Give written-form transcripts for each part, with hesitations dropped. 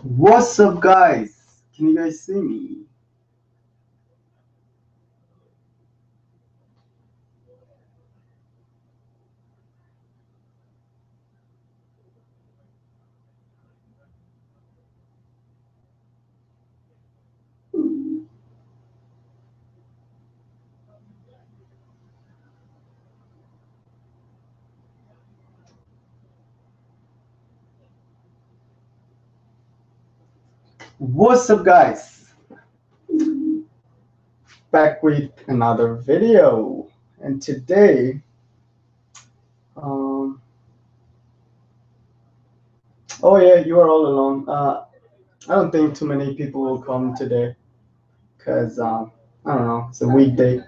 What's up, guys? Can you guys see me? What's up, guys? Back with another video, and today, um, oh yeah, you are all alone. I don't think too many people will come today, cause I don't know, it's a weekday.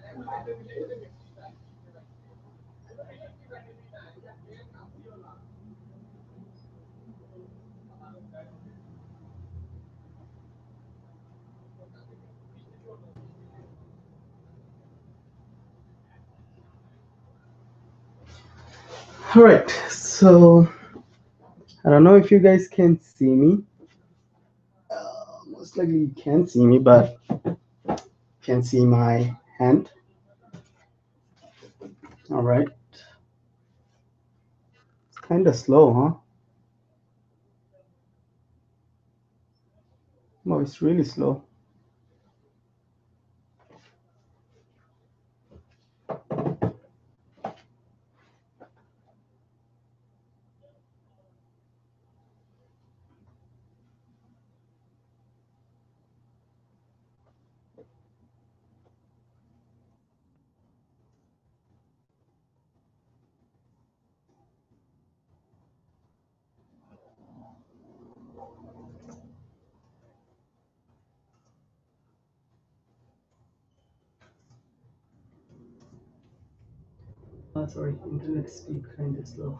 All right, so I don't know if you guys can see me. Most likely you can see me, but can see my hand. All right, it's kind of slow, huh? Oh, it's really slow. Sorry, internet speed kind of slow.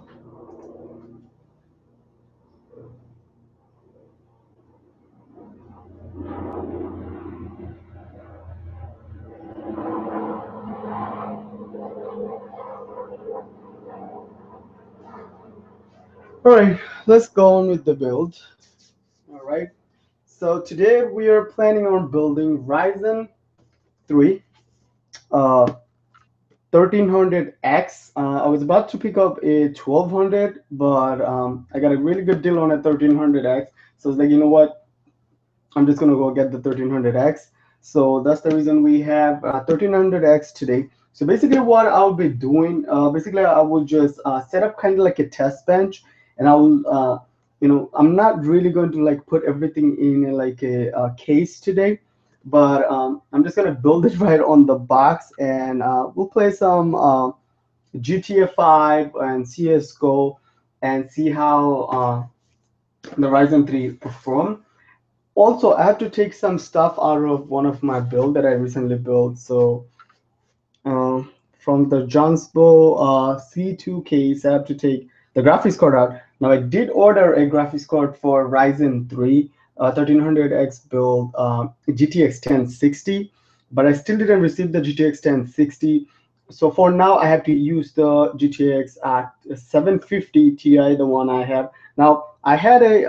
All right, let's go on with the build. All right, so today we are planning on building Ryzen 3 uh, 1300X. I was about to pick up a 1200, but I got a really good deal on a 1300X. So it's like, you know what? I'm just gonna go get the 1300X. So that's the reason we have 1300X today. So basically, what I'll be doing, basically, I will just set up kind of like a test bench, and I will, I'm not really going to like put everything in like a case today, but I'm just gonna build it right on the box, and we'll play some GTA 5 and CS:GO, and see how the Ryzen 3 perform. Also, I have to take some stuff out of one of my build that I recently built. So uh, from the Johnsbow C2 case, I have to take the graphics card out. Now I did order a graphics card for Ryzen 3 1300X build GTX 1060, but I still didn't receive the GTX 1060. So for now, I have to use the GTX 750 Ti, the one I have. Now I have a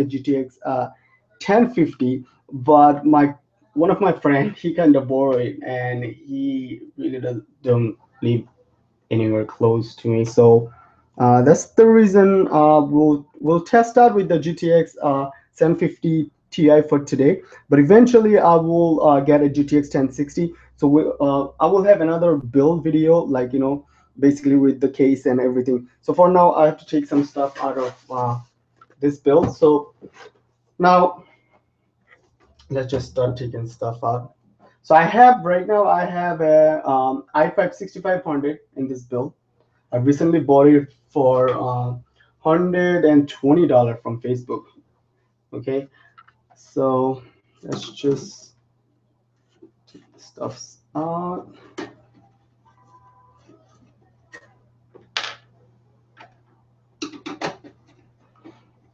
GTX 1050, but my one of my friend, he kind of borrowed it, and he really don't live anywhere close to me. So that's the reason we'll test out with the GTX 750 Ti for today. But eventually I will get a GTX 1060. So I will have another build video, like, basically with the case and everything. So for now, I have to take some stuff out of this build. So now let's just start taking stuff out. So I have a i5 6500 in this build. I recently bought it for $120 from Facebook. Okay, so let's just take the stuff out.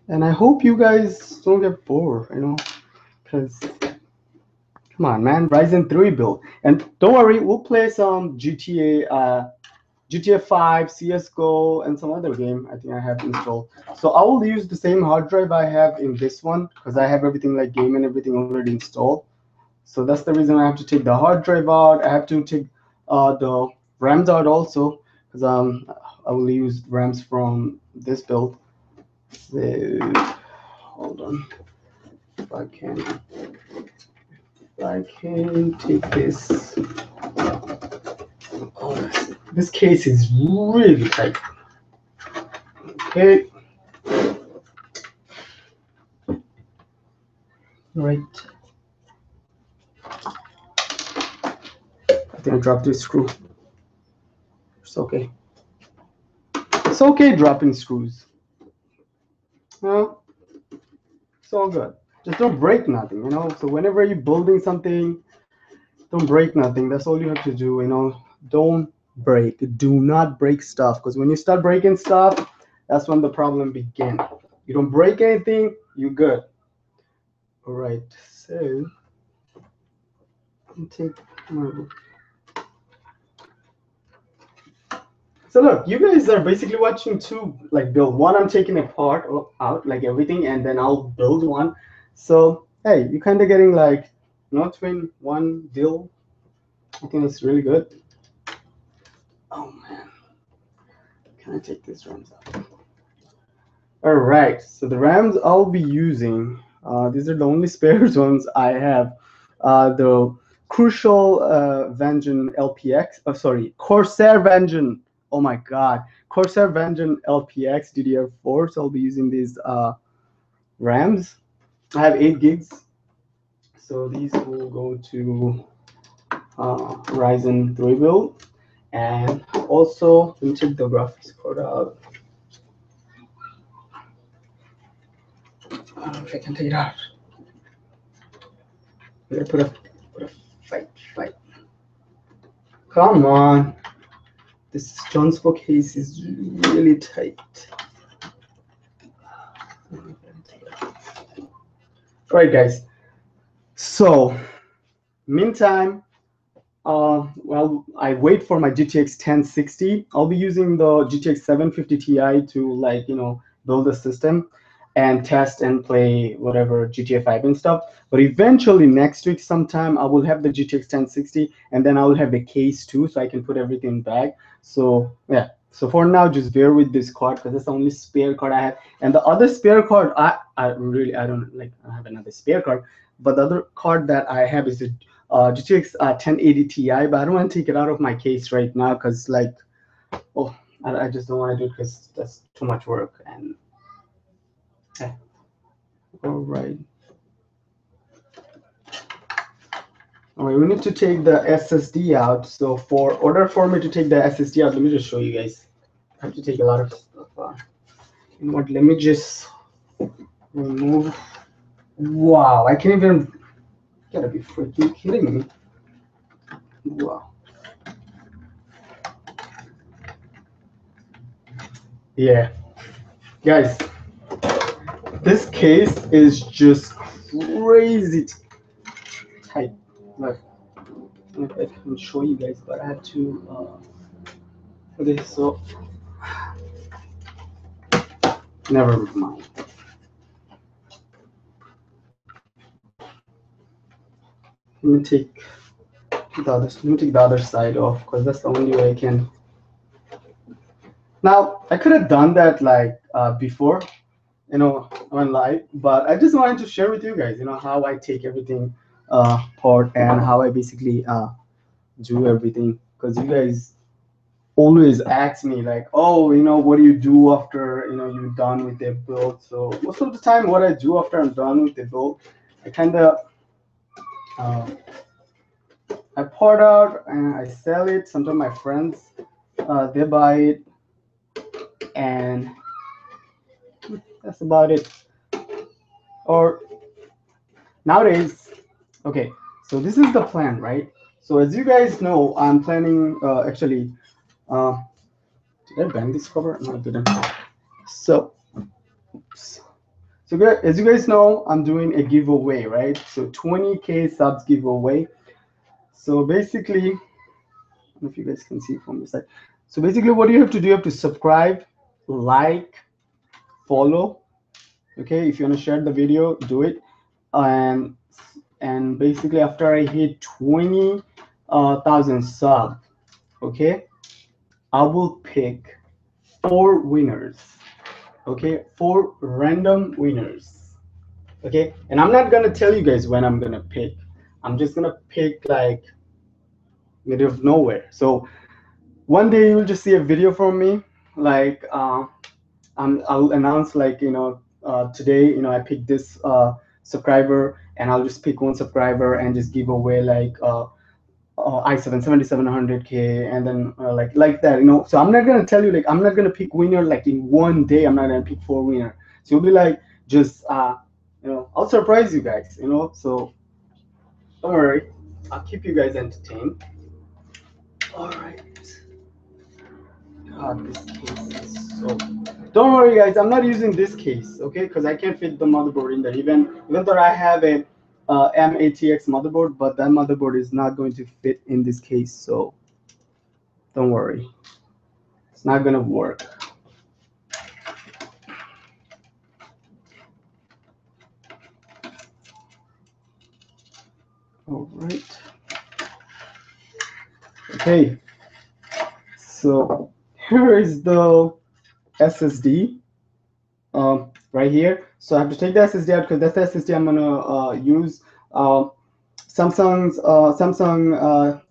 And I hope you guys don't get bored, because come on, man, Ryzen 3 build. And don't worry, we'll play some GTA GTA 5, CS:GO, and some other game I think I have installed. So I will use the same hard drive I have in this one because I have everything like game and everything already installed. So that's the reason I have to take the hard drive out. I have to take the RAMs out also because I will use RAMs from this build. So, hold on. If I can take this. Oh, this case is really tight. Okay. Right. I think I dropped this screw. It's okay. It's okay dropping screws. Well, it's all good. Just don't break nothing, you know. So whenever you're building something, don't break nothing. That's all you have to do, you know. Don't break. Do not break stuff, because when you start breaking stuff, that's when the problem begins. You don't break anything, you're good. All right. So take my. So look, you guys are basically watching two like build. One I'm taking apart out like everything, and then I'll build one. So hey, you're kind of getting like twin one deal. I think it's really good. Oh man, can I take these RAMs out? All right, so the RAMs I'll be using. These are the only spares ones I have. The Crucial Vengeance LPX. Oh, sorry, Corsair Vengeance. Oh my God, Corsair Vengeance LPX DDR4. So I'll be using these RAMs. I have 8 gigs. So these will go to Ryzen 3 build. And also, let me check the graphics card out. I don't know if I can take it out. I'm gonna put a fight. Come on. This John's case is really tight. All right, guys. So, meantime, well, I wait for my GTX 1060. I'll be using the GTX 750 Ti to build a system and test and play whatever GTA 5 and stuff. But eventually next week sometime I will have the GTX 1060, and then I will have a case too, so I can put everything back. So yeah. So for now, just bear with this card because it's the only spare card I have. And the other spare card, I don't have another spare card, but the other card that I have is the GTX 1080 Ti, but I don't want to take it out of my case right now because I just don't want to do it because that's too much work. And yeah. All right, we need to take the SSD out. So for order for me to take the SSD out, let me just show you guys. I have to take a lot of stuff. You know what? Let me just remove. Wow, I can't even. You gotta be freaking kidding me. Wow. Yeah, guys, this case is just crazy tight. Like, if I can show you guys, but I had to. Okay, so never mind. Let me take the other side off because that's the only way I can. Now I could have done that before, on live, but I just wanted to share with you guys, how I take everything apart and how I basically do everything, because you guys always ask me like, oh, what do you do after you're done with the build? So most of the time, what I do after I'm done with the build, I kind of I pour it out and I sell it. Sometimes my friends they buy it, and that's about it. Or nowadays, okay, so this is the plan, right? So as you guys know, I'm planning actually. Did I bend this cover? No, I didn't. So, oops. So as you guys know, I'm doing a giveaway, right? So 20K subs giveaway. So basically, I don't know if you guys can see from the side. So basically what you have to do, you have to subscribe, like, follow. Okay, if you want to share the video, do it. And basically after I hit 20,000 sub, okay, I will pick 4 winners. Okay, 4 random winners. Okay, and I'm not gonna tell you guys when I'm gonna pick. I'm just gonna pick like middle of nowhere. So one day you'll just see a video from me, like I'll announce like today I picked this subscriber, and I'll just pick one subscriber and just give away like i7 7700K, and then like that. So I'm not gonna tell you, like I'm not gonna pick winner like in one day. I'm not gonna pick 4 winner. So you'll be like just I'll surprise you guys. So don't worry, I'll keep you guys entertained. All right. God, this case is so. Don't worry, guys. I'm not using this case, okay? Because I can't fit the motherboard in there. Even though I have a M-ATX motherboard, but that motherboard is not going to fit in this case. So don't worry, it's not gonna work. All right. Okay. So here is the SSD. Right here. So I have to take the SSD out because that's the SSD I'm gonna use. Samsung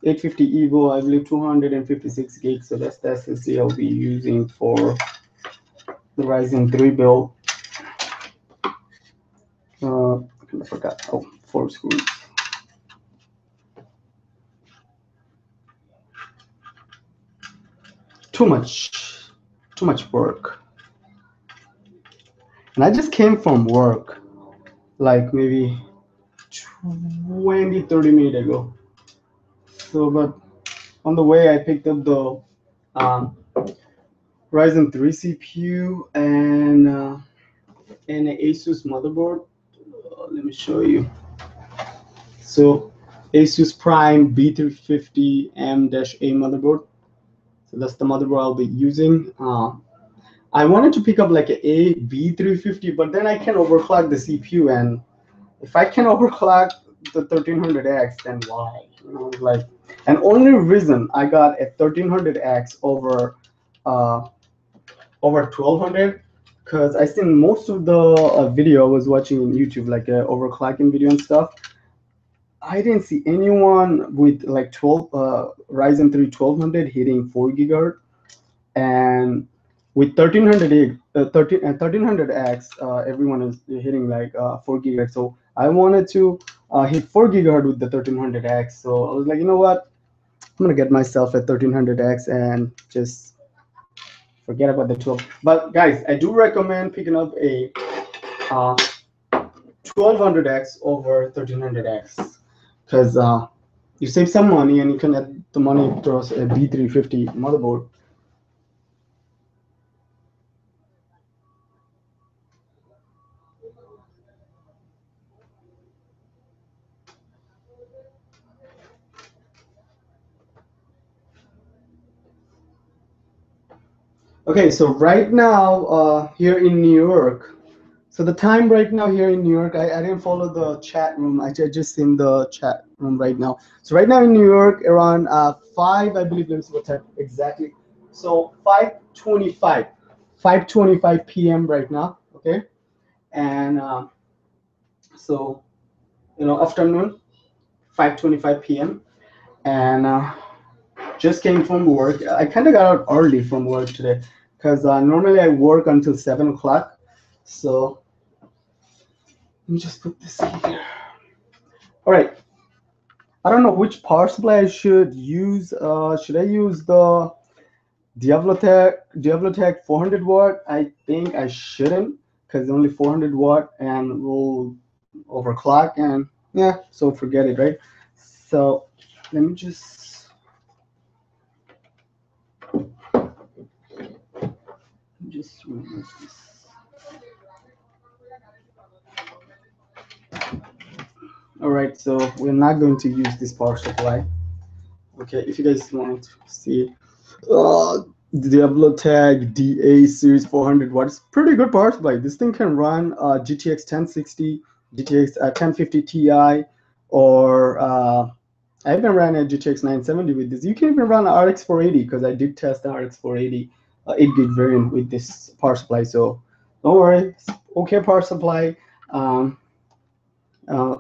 850 Evo, I believe 256 gigs. So that's the SSD I'll be using for the Ryzen 3 build. I forgot. Oh, 4 screws. Too much work. And I just came from work like maybe 20-30 minutes ago. So, but on the way, I picked up the Ryzen 3 CPU and an Asus motherboard. Let me show you. So, Asus Prime B350M-A motherboard. So that's the motherboard I'll be using. I wanted to pick up like a B350, but then I can overclock the CPU, and if I can overclock the 1300X, then why? Like, and only reason I got a 1300X over 1200, because I seen most of the video I was watching on YouTube, like overclocking video and stuff. I didn't see anyone with like 12 Ryzen 3 1200 hitting 4 gigahertz, and with 1300X, everyone is hitting like 4 gigahertz. So I wanted to hit 4 gigahertz with the 1300X. So I was like, you know what? I'm gonna get myself a 1300X and just forget about the 12. But guys, I do recommend picking up a 1200X over 1300X, because you save some money and you can add the money towards a B350 motherboard. Okay, so right now here in New York, so the time right now here in New York, I didn't follow the chat room. I just in the chat room right now. So right now in New York, around 5, I believe. Let me see what time exactly. So 5:25 p.m. right now. Okay, and so afternoon, 5:25 p.m. and just came from work. I kind of got out early from work today because normally I work until 7 o'clock. So let me just put this here. All right. I don't know which power supply I should use. Should I use the Diablo-Tech 400 watt? I think I shouldn't, because only 400 watt and will overclock, and yeah, so forget it, right? So let me just remove this. All right, so we're not going to use this power supply. Okay, if you guys want to see, Diablo Tag DA Series 400 watts. Pretty good power supply. This thing can run GTX 1060, GTX 1050 Ti, or I even ran a GTX 970 with this. You can even run RX 480 because I did test the RX 480 8 gig variant with this power supply. So don't worry, okay power supply. Um,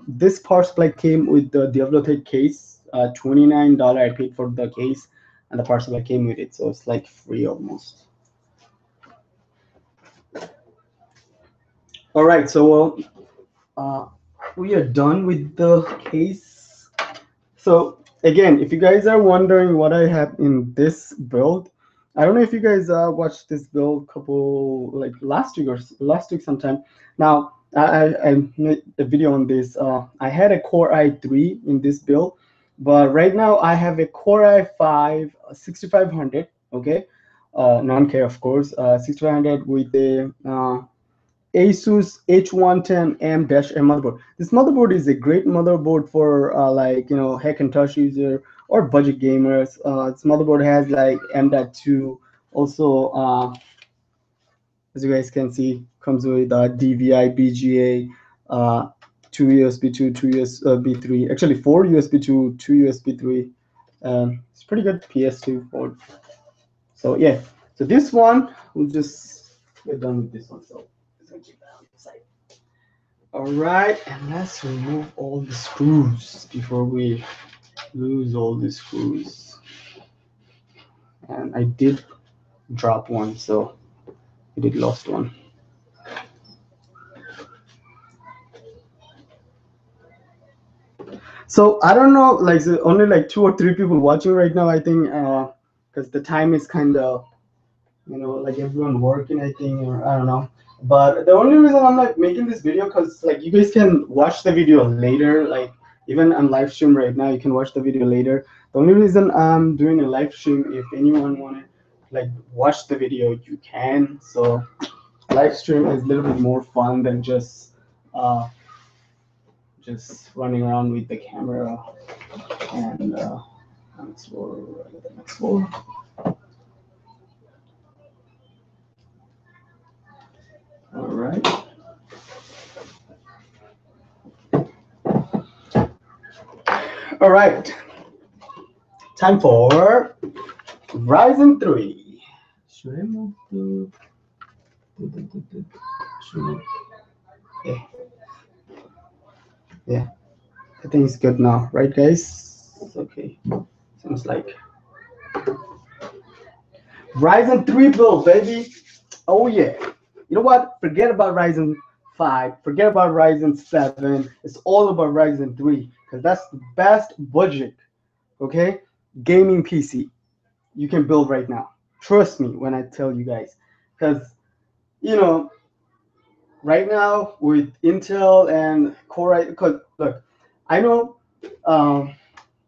this power supply came with the Diablo Tag case. $29 I paid for the case, and the power supply came with it, so it's like free almost. All right, so we are done with the case. So again, if you guys are wondering what I have in this build, I don't know if you guys watched this build couple like last week or last week sometime. Now I made a video on this. I had a Core i3 in this build, but right now I have a Core i5 6500. Okay, non-K of course, 6500 with a Asus H110M-M motherboard. This motherboard is a great motherboard for like Hackintosh user or budget gamers. This motherboard has like M.2. Also, as you guys can see, comes with DVI, BGA, two USB 2, two USB 3. Actually, four USB 2, two USB 3. It's pretty good PS2 port. So yeah, so this one we'll just get done with this one. So let's keep that on the side. All right, and let's remove all the screws before we lose all the screws. And I did drop one, so I did lost one. So I don't know, like only like 2 or 3 people watching right now. I think because the time is kind of like everyone working, I think, or I don't know. But the only reason I'm like making this video because like you guys can watch the video later. Like even on live stream right now, you can watch the video later. The only reason I'm doing a live stream, if anyone wanna like watch the video, you can. So live stream is a little bit more fun than just running around with the camera and explore the next floor. All right. All right. Time for Ryzen 3. Should I move should I, yeah, I think it's good now, right, guys? Okay. Seems like Ryzen 3 build, baby. Oh yeah. You know what? Forget about Ryzen 5. Forget about Ryzen 7. It's all about Ryzen 3 because that's the best budget, okay, gaming PC you can build right now. Trust me when I tell you guys, because right now with Intel and Core i, because look, I know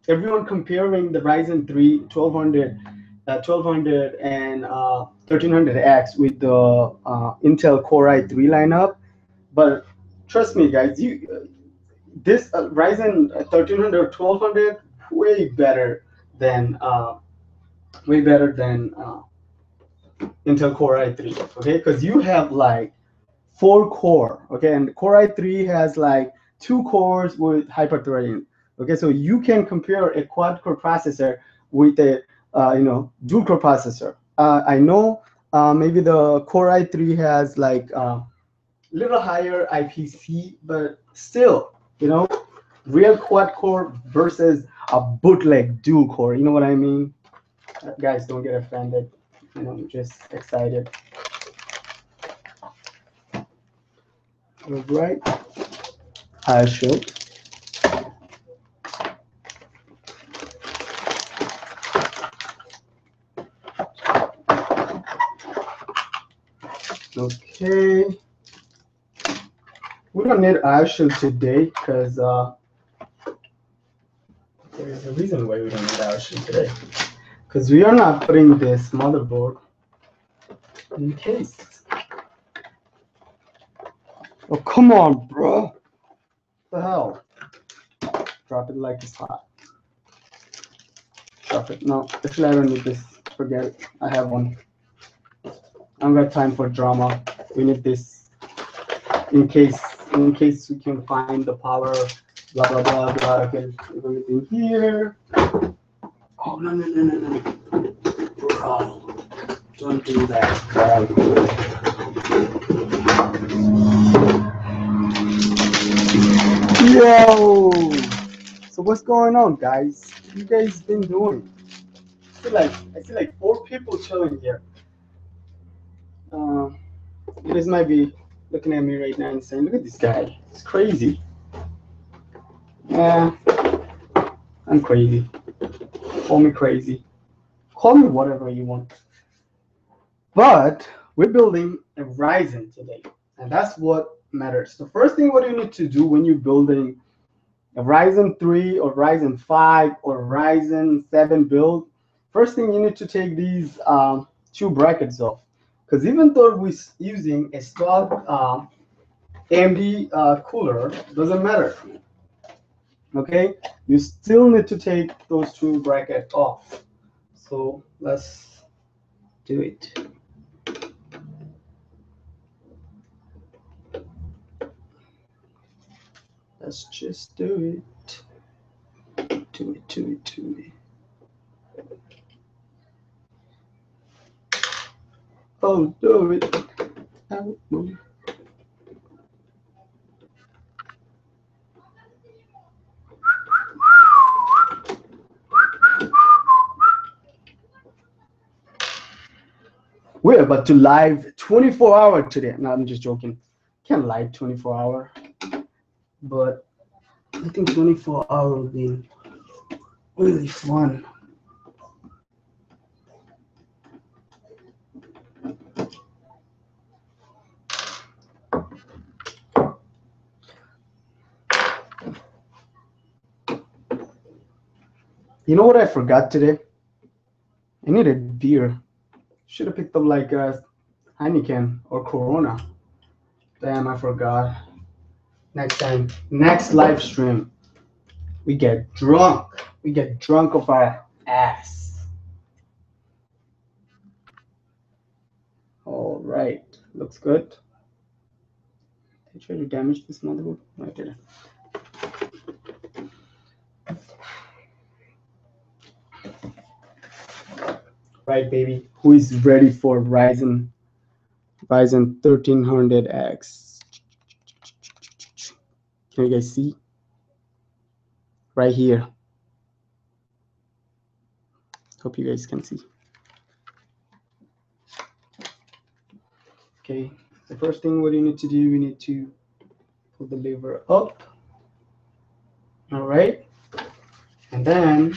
everyone comparing the Ryzen 3 1200 and 1300X with the Intel Core i3 lineup, but trust me, guys, this Ryzen 1300 1200 way better than Intel Core i3, okay? Because you have like 4 core, okay, and Core i3 has like 2 cores with hyperthreading, okay, so you can compare a quad core processor with a dual core processor. I know maybe the Core i3 has like little higher IPC, but still, real quad core versus a bootleg dual core. You know what I mean? Guys, don't get offended. I'm just excited. All right, I should. Okay. We don't need iShield today because there's a reason why we don't need iShield today. Because we are not putting this motherboard in case. Oh, come on, bro. What the hell? Drop it like it's hot. Drop it. No, actually, I don't need this. forget it. I have one. I don't got time for drama. We need this in case we can find the power. Blah blah blah blah. Okay, everything here. Oh no. Bro, don't do that, bro. Yo! So what's going on, guys? What you guys been doing? I see like 4 people chilling here. Uh, you guys might be looking at me right now and saying, "Look at this guy. It's crazy." Yeah, I'm crazy. Call me crazy. Call me whatever you want. But we're building a Ryzen today, and that's what matters. The first thing what you need to do when you're building a Ryzen 3 or Ryzen 5 or Ryzen 7 build, first thing you need to take these 2 brackets off. Because even though we're using a stock AMD cooler, doesn't matter. Okay, you still need to take those 2 brackets off. So let's do it. Let's just do it. Do it. Oh, do it. We're about to live 24-hour today. No, I'm just joking. Can't live 24-hour, but I think 24-hour will be really fun. You know what I forgot today? I needed beer. Should have picked up like a Heineken or Corona. Damn, I forgot. Next time, next live stream, we get drunk. We get drunk off our ass. All right, looks good. Did I try to damage this motherboard? No, I didn't. Right, baby. Who is ready for Ryzen 1300X? Can you guys see? Right here. Hope you guys can see. Okay, the first thing what you need to do, we need to pull the lever up. All right, and then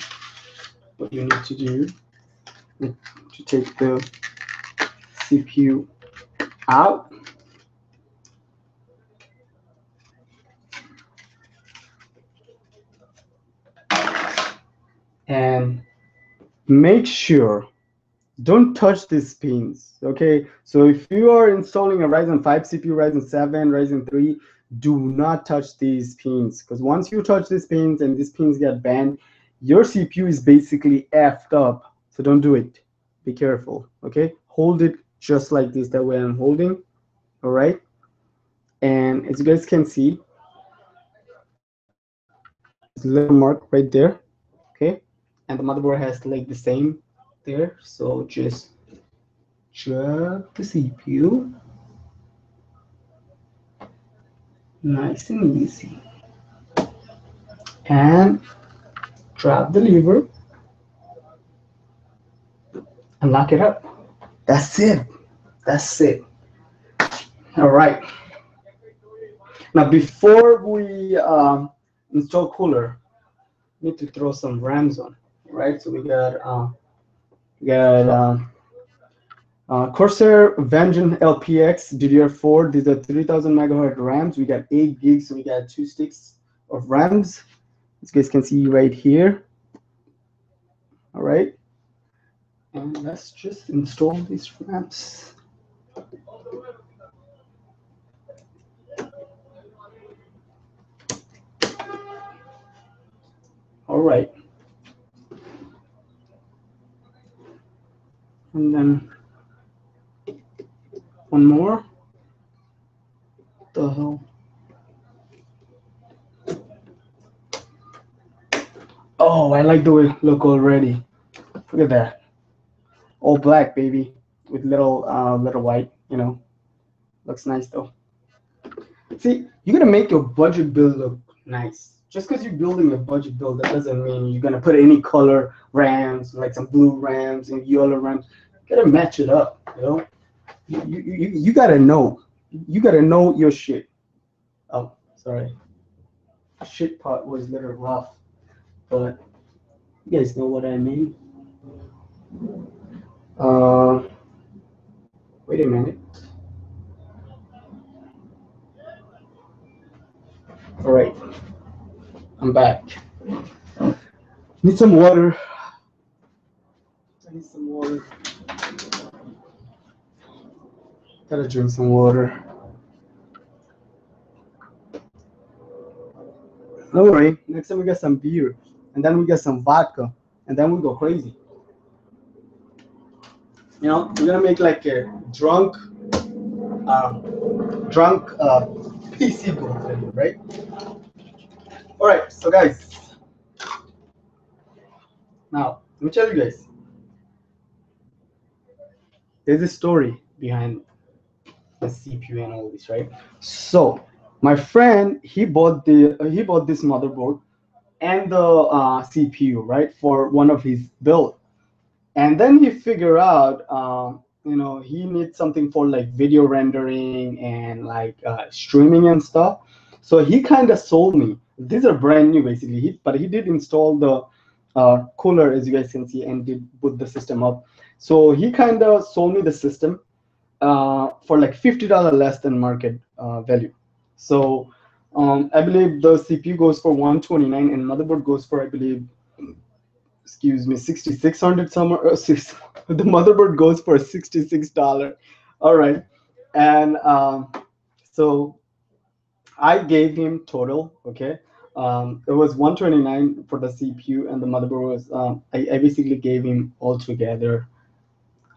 what you need to do is to take the CPU out. And make sure don't touch these pins. Okay, so if you are installing a Ryzen 5 CPU, Ryzen 7, Ryzen 3, do not touch these pins, because once you touch these pins and these pins get banned, your CPU is basically effed up. So don't do it. Be careful. Okay, hold it just like this, that way I'm holding. All right, and as you guys can see, there's a little mark right there. Okay, and the motherboard has like the same there. So just drop the CPU, nice and easy, and drop the lever and lock it up. That's it. That's it. All right. Now before we install cooler, we need to throw some RAMs on. All right. So we got Corsair Vengeance LPX DDR4. These are 3000 megahertz RAMs. We got 8 gigs, so we got 2 sticks of RAMs. As you guys can see right here. All right. And let's just install these RAMs. All right. And then one more. What the hell? Oh, I like the way it look already. Look at that. All black, baby, with little white. Looks nice though. See, you're gonna make your budget build look nice. Just because you're building a budget build, that doesn't mean you're gonna put any color RAMs, like some blue RAMs and yellow RAMs. You gotta match it up. You gotta know. You gotta know your shit. Oh, sorry. Shit part was a little rough, but you guys know what I mean. Uh, Wait a minute. All right, I'm back. Need some water. I need some water. Gotta drink some water. Don't worry. Next time we get some beer, and then we get some vodka, and then we go crazy. We're gonna make like a drunk PC build video, right? All right. So guys, now let me tell you guys. There's a story behind the CPU and all this, right? So my friend he bought this motherboard and the CPU, right, for one of his build, and then he figured out he needs something for like video rendering and like streaming and stuff. So he kind of sold me. These are brand new basically. But he did install the cooler, as you guys can see, and did put the system up. So he kind of sold me the system for like $50 less than market value. So I believe the CPU goes for 129 and motherboard goes for, I believe, excuse me, 6600 somewhere. The motherboard goes for $66. All right, and so I gave him total. Okay, it was 129 for the CPU and the motherboard was I basically gave him altogether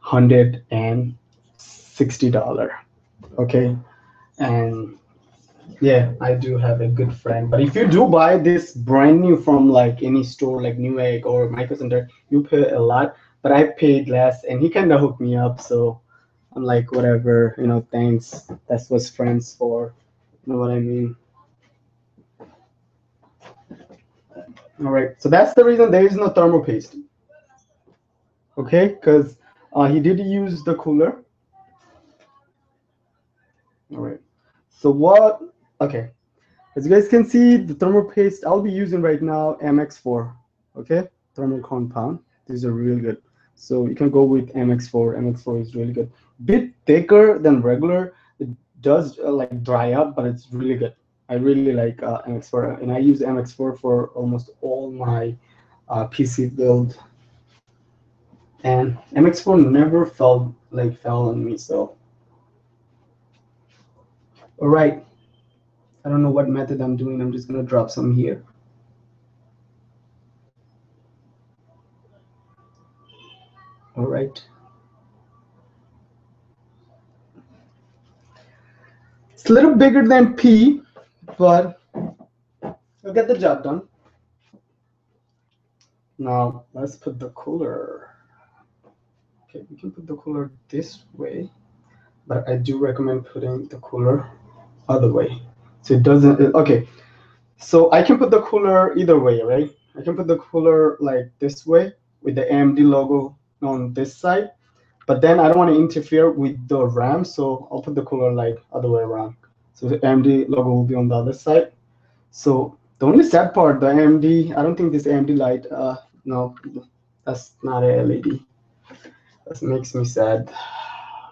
$160. Okay, and yeah, I do have a good friend. But if you do buy this brand new from like any store like Newegg or Micro Center, you pay a lot. But I paid less, and he kind of hooked me up. So I'm like, whatever, thanks. That's what friends for. You know what I mean? All right. So that's the reason there is no thermal paste. Okay, because he did use the cooler. All right. So what? Okay. As you guys can see, the thermal paste I'll be using right now, MX4, okay? Thermal compound. These are really good. So you can go with MX4. MX4 is really good. Bit thicker than regular. It does like dry up, but it's really good. I really like MX4, and I use MX4 for almost all my PC build. And MX4 never fell on me. So, all right. I don't know what method I'm doing. I'm just gonna drop some here. All right. It's a little bigger than P, but we'll get the job done. Now let's put the cooler. Okay, we can put the cooler this way, but I do recommend putting the cooler other way. So it doesn't, okay. So I can put the cooler either way, right? I can put the cooler like this way with the AMD logo on this side, but then I don't want to interfere with the RAM, so I'll put the cooler like other way around. So the AMD logo will be on the other side. So the only sad part, the AMD, I don't think this AMD light, no, that's not a LED. That makes me sad.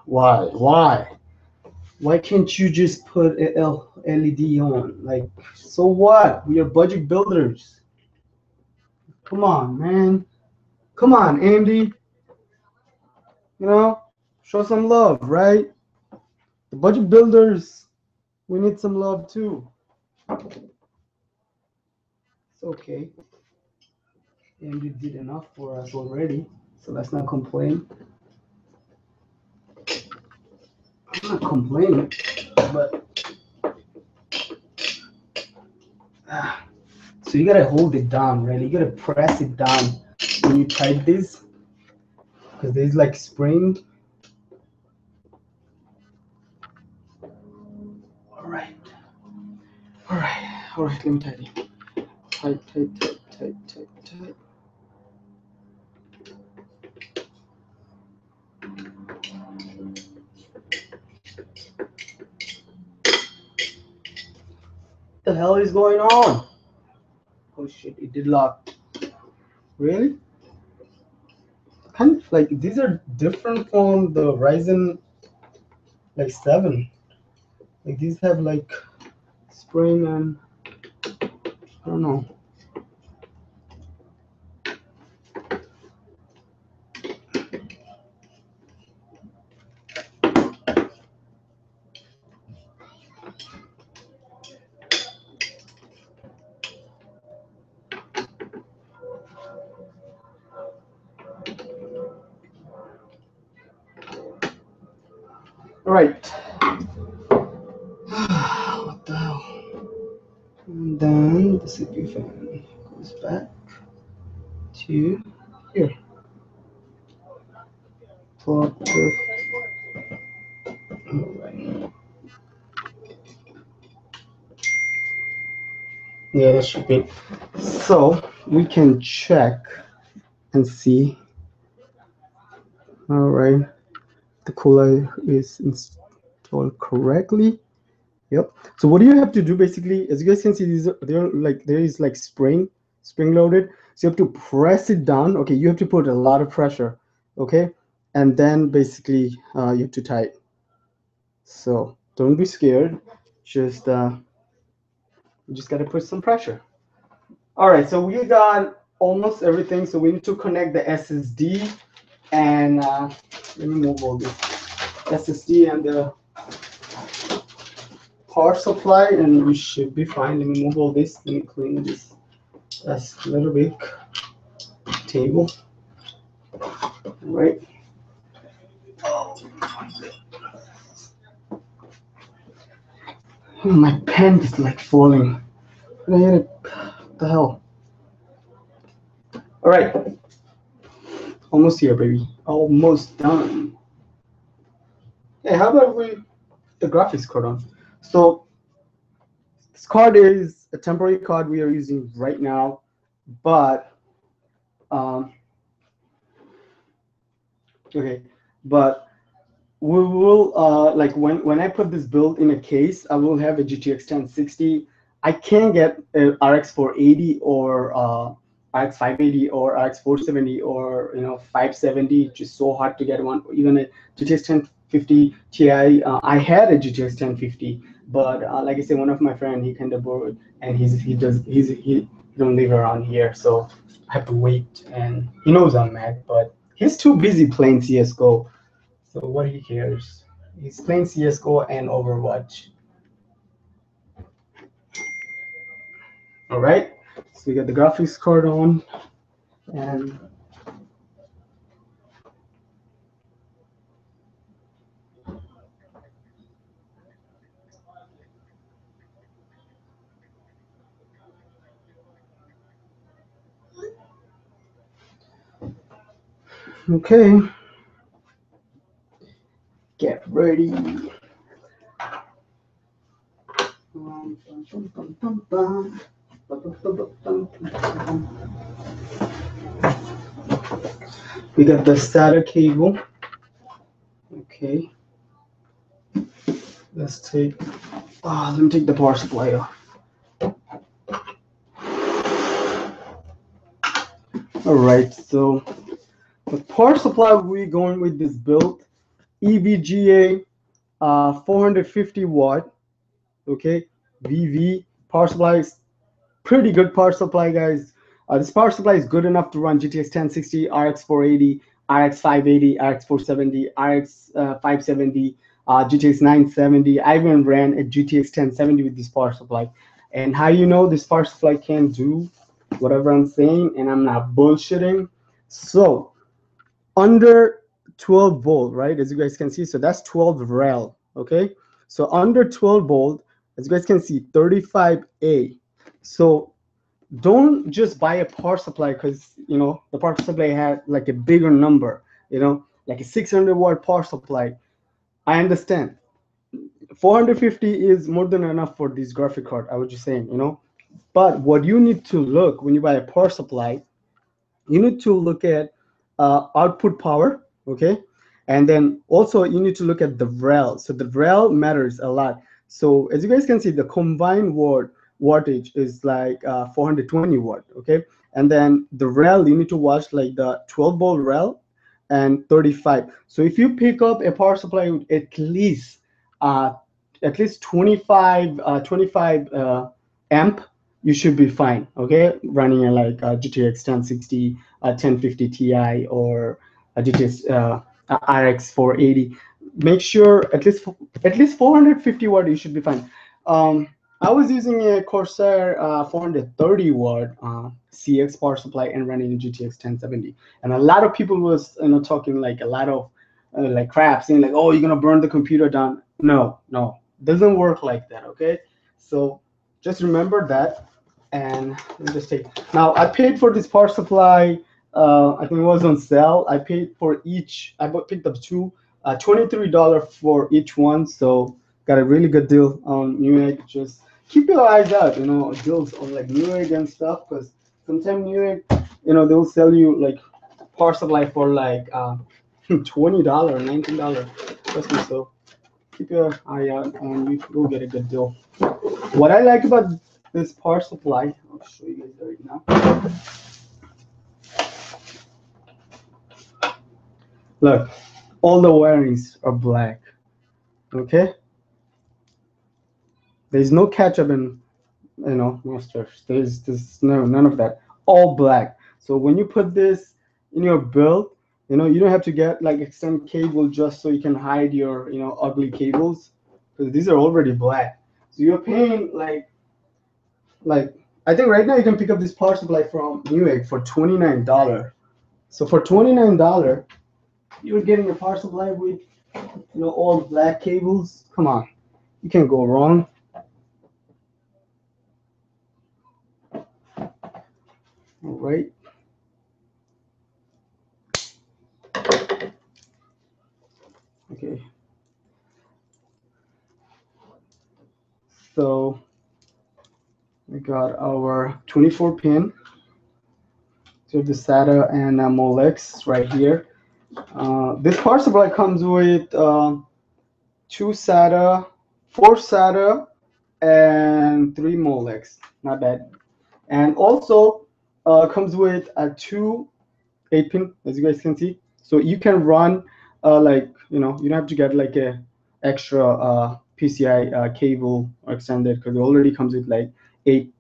Why? Why can't you just put a LED on? Like, so what? We are budget builders. Come on, man. Come on, AMD. Show some love, right? The budget builders, we need some love too. It's okay. AMD did enough for us already, so let's not complain. I'm not complaining, but so you gotta hold it down, right? You gotta press it down when you type this, because there's like spring. All right, all right, all right. Let me tidy. Tight, tight, tight, tight, tight, tight. What the hell is going on? Oh shit! It did lock. Really? Kind of like these are different from the Ryzen like 7. Like these have like spring and I don't know. All right. What the hell? And then the CPU fan goes back to here. Plug the. All right. Yeah, that should be. So we can check and see. All right, the cooler is installed correctly. Yep. So what do you have to do basically? As you guys can see, there is like spring loaded. So you have to press it down. Okay, you have to put a lot of pressure. Okay, and then basically you have to tighten. So don't be scared. Just you just gotta put some pressure. All right. So we got almost everything. So we need to connect the SSD and let me move all this SSD and the power supply, and we should be fine. Let me move all this. Let me clean this. That's a little big table. All right. Oh, my pen is like falling. I hit it. What the hell? All right. Almost here, baby. Almost done. Hey, how about we the graphics card on? So this card is a temporary card we are using right now, but okay, but we will like when I put this build in a case, I will have a GTX 1060. I can get a RX 480 or RX 580 or RX 470 or 570. It's just so hard to get one. Even a GTX 1050 Ti. I had a GTX 1050, but like I said, one of my friend, he kind of borrowed, and he don't live around here, so I have to wait. And he knows I'm mad, but he's too busy playing CS:GO. So what he cares? He's playing CS:GO and Overwatch. All right. So we got the graphics card on, and okay. Get ready. We got the SATA cable. Okay. Let's take. Let me take the power supply off. All right. So the power supply we're going with this build, EVGA 450 watt. Okay, VV power supply is pretty good power supply, guys. This power supply is good enough to run GTX 1060, RX 480, RX 580, RX 470, RX 570, GTX 970. I even ran a GTX 1070 with this power supply. And how you know this power supply can do whatever I'm saying, and I'm not bullshitting? So under 12 volt, right? As you guys can see, so that's 12 rel. Okay, so under 12 volt, as you guys can see, 35A. So don't just buy a power supply because the power supply had like a bigger number, like a 600-watt power supply. I understand 450 is more than enough for this graphic card. I was just saying, but what you need to look when you buy a power supply, you need to look at output power, okay, and then also you need to look at the rel. So the rel matters a lot. So as you guys can see, the combined wattage is like 420 watt, okay, and then the rel, you need to watch like the 12 volt rel and 35. So if you pick up a power supply with uh, at least 25 amp, you should be fine, okay, running a like GTX 1060, 1050 Ti, or a GTX RX 480. Make sure at least 450 watt, you should be fine. I was using a Corsair 430 watt CX power supply and running a GTX 1070, and a lot of people was talking like a lot of like crap, saying like, oh, you're gonna burn the computer down. No, no, doesn't work like that, okay? So just remember that. And let me just take, now I paid for this power supply, I think it was on sale. I paid for each, picked up two, $23 for each one. So got a really good deal on Newegg. Just keep your eyes out, deals on like Newegg and stuff, because sometimes Newegg, they'll sell you like power supply for like $20, $19. Trust me. So keep your eye out and you will get a good deal. What I like about this power supply, I'll show you guys right now. Look, all the wirings are black. Okay, there's no ketchup in mustard. There's no, none of that. All black. So when you put this in your build, you don't have to get like extend cable just so you can hide your ugly cables, because these are already black. So you're paying like I think right now you can pick up this power supply from Newegg for $29. So for $29, you're getting a power supply with all black cables. Come on, you can't go wrong. All right. Okay. So we got our 24 pin to the SATA and Molex right here. This power supply comes with two SATA, four SATA, and three Molex. Not bad. And also comes with a two 8 pin, as you guys can see. So you can run like you don't have to get like a extra PCI cable or extended, because it already comes with like eight,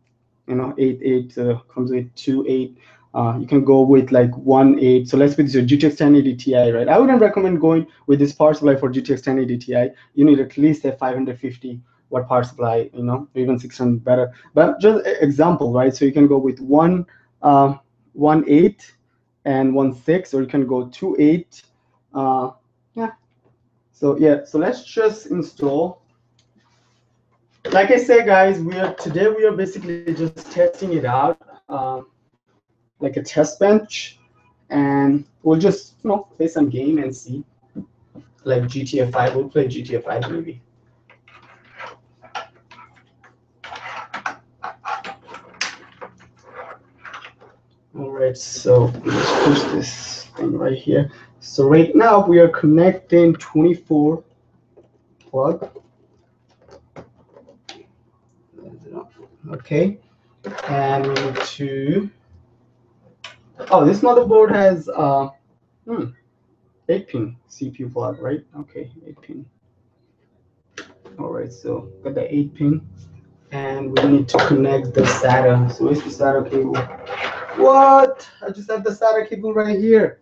8 comes with 2 8. You can go with like 1 8. So let's put this your GTX 1080 Ti, right? I wouldn't recommend going with this power supply for GTX 1080 Ti. You need at least a 550 watt power supply, even 600 better. But just example, right? So you can go with 1 8 and 1 6, or you can go 2 8. Yeah. So yeah. So let's just install. Like I said, guys, today we are basically just testing it out, like a test bench, and we'll just play some game and see. Like GTA 5, we'll play GTA 5 maybe. All right, so let's push this thing right here. So right now we are connecting 24 plug. Okay, and we need to. Oh, this motherboard has 8-pin CPU plug, right? Okay, 8-pin. All right, so got the 8-pin, and we need to connect the SATA. So where's the SATA cable? What? I just have the SATA cable right here.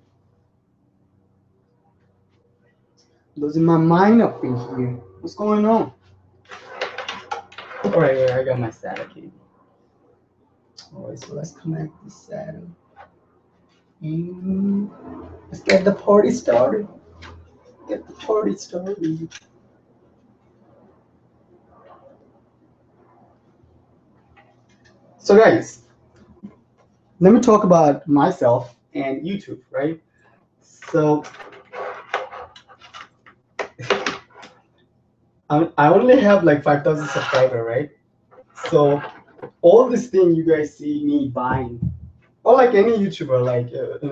Losing my mind up in here. What's going on? All right, yeah, I got my SATA cable. All right, so let's connect the SATA. And let's get the party started. Get the party started. So guys, let me talk about myself and YouTube, right? So I only have like 5,000 subscribers, right? So all this thing you guys see me buying, or like any YouTuber, like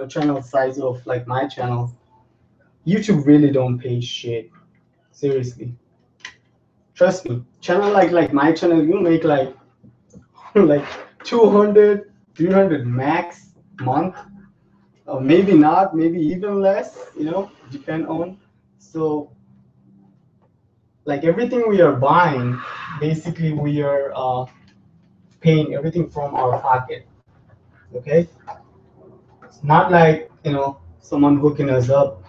channel size of like my channel, YouTube really don't pay shit. Seriously, trust me. Channel like my channel, you make like like 200, 300 max month, or maybe not, maybe even less. Depend on. So like everything we are buying, basically we are paying everything from our pocket. Okay, it's not like someone hooking us up,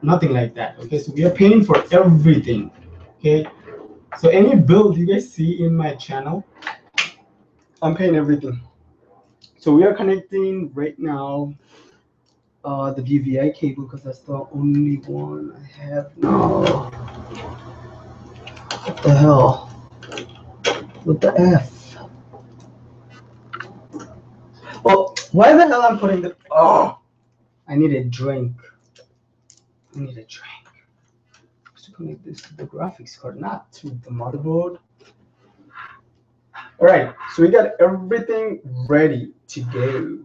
nothing like that. Okay, so we are paying for everything. Okay, so any build you guys see in my channel, I'm paying everything. So we are connecting right now the DVI cable because that's the only one I have now. What the hell? What the F? Oh, why the hell I'm putting the... Oh, I need a drink. I need a drink. To connect this to the graphics card, not to the motherboard. All right, so we got everything ready to go.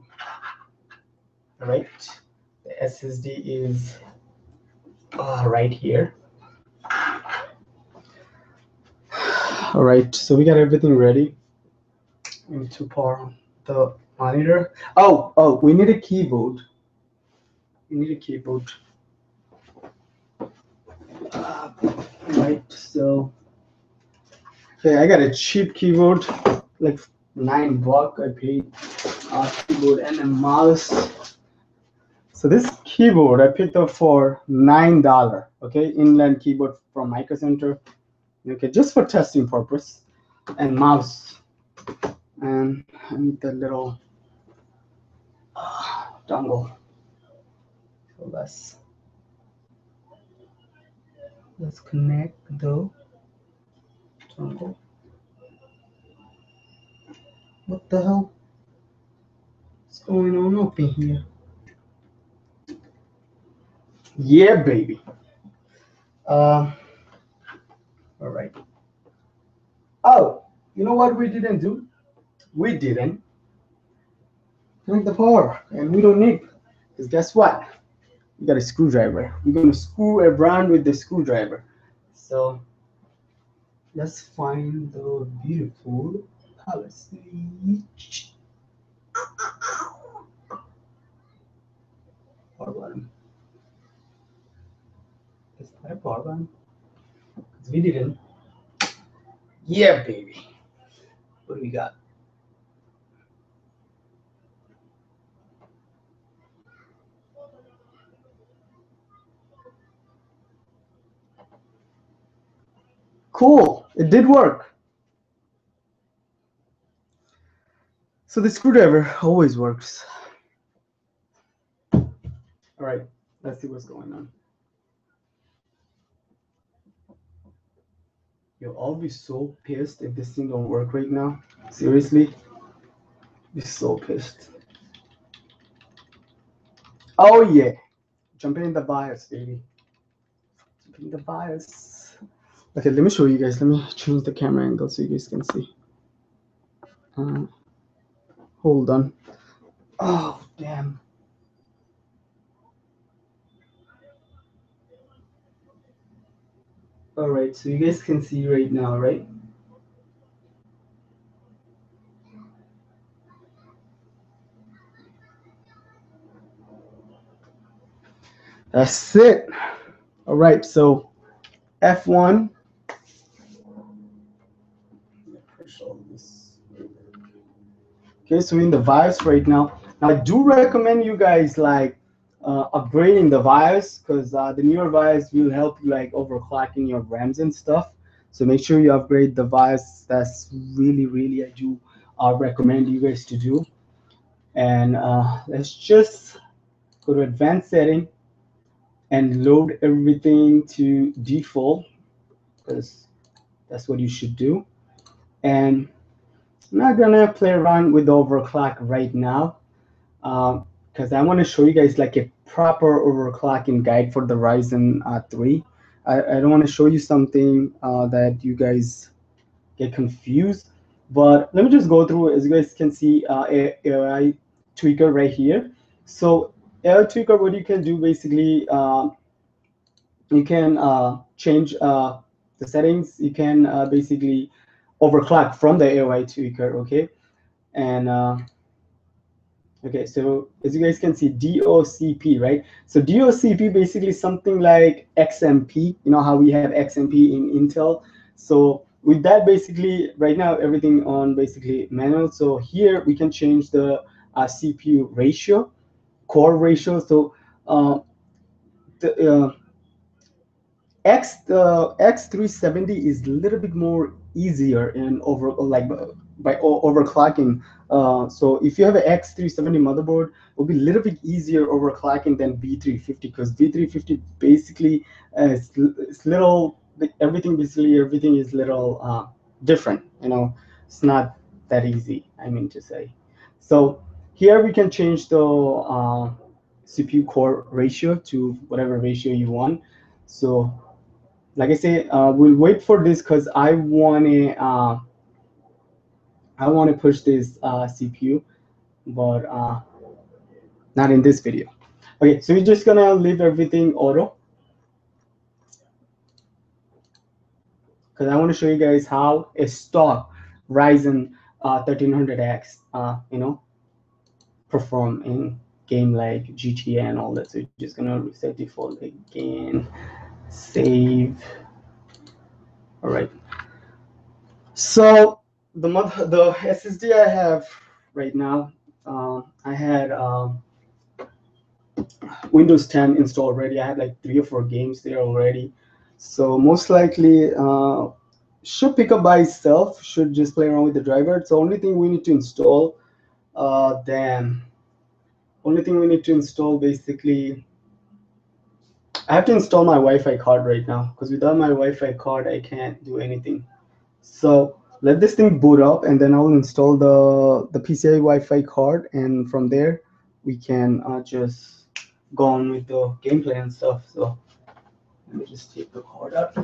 All right, the SSD is right here. All right, so we got everything ready. We need to power on the monitor. Oh, we need a keyboard. We need a keyboard. Right, so okay, I got a cheap keyboard, like $9 I paid. Keyboard and a mouse. So this keyboard I picked up for $9. Okay, inline keyboard from Micro Center. Okay, just for testing purpose, and mouse. And I need the little dongle. So let's connect the dongle. What the hell? What's going on up in here? Yeah, baby. All right. Oh, you know what we didn't do? We didn't connect the power, and we don't need. Because guess what? We got a screwdriver. We're gonna screw around with the screwdriver. So let's find the beautiful power switch. Power button. Is that a power button? Because we didn't. Yeah, baby. What do we got? Cool. It did work. So the screwdriver always works. All right. Let's see what's going on. I'll be so pissed if this thing don't work right now. Seriously. Be so pissed. Oh yeah. Jumping in the BIOS, baby. Jumping in the BIOS. Okay, let me show you guys. Let me change the camera angle so you guys can see. Hold on. Oh, damn. All right, so you guys can see right now, right? That's it. All right, so F1. Okay, so in the BIOS right now. Now I do recommend you guys like upgrading the BIOS because the newer BIOS will help you like overclocking your RAMs and stuff. So make sure you upgrade the BIOS. That's really I do recommend you guys to do. And let's just go to advanced setting and load everything to default because that's what you should do. And I'm not gonna play around with the overclock right now, because I want to show you guys like a proper overclocking guide for the Ryzen 3. I don't want to show you something that you guys get confused, but let me just go through. As you guys can see, AI tweaker right here. So AI tweaker, what you can do basically, you can change the settings. You can basically overclock from the AI tweaker, okay? And okay, so as you guys can see, DOCP, right? So DOCP basically something like XMP. You know how we have XMP in Intel. So with that, basically, right now everything on basically manual. So here we can change the CPU ratio, core ratio. So the the X370 is a little bit more easier in over like by overclocking. So if you have an X370 motherboard, it will be a little bit easier overclocking than V350, because V350 basically it's little everything is little different. You know, it's not that easy. I mean to say. So here we can change the CPU core ratio to whatever ratio you want. So like I say, we'll wait for this because I want to push this CPU, but not in this video. Okay, so we're just gonna leave everything auto because I want to show you guys how a stock Ryzen 1300X, perform in game like GTA and all that. So we're just gonna reset default again, save. All right. So the SSD I have right now, I had Windows 10 installed already. I had like 3 or 4 games there already. So most likely should pick up by itself. Should just play around with the driver. It's the only thing we need to install. Then only thing we need to install basically. I have to install my Wi-Fi card right now because without my Wi-Fi card I can't do anything. So let this thing boot up, and then I'll install the PCI Wi-Fi card, and from there we can just go on with the gameplay and stuff. So let me just take the card out.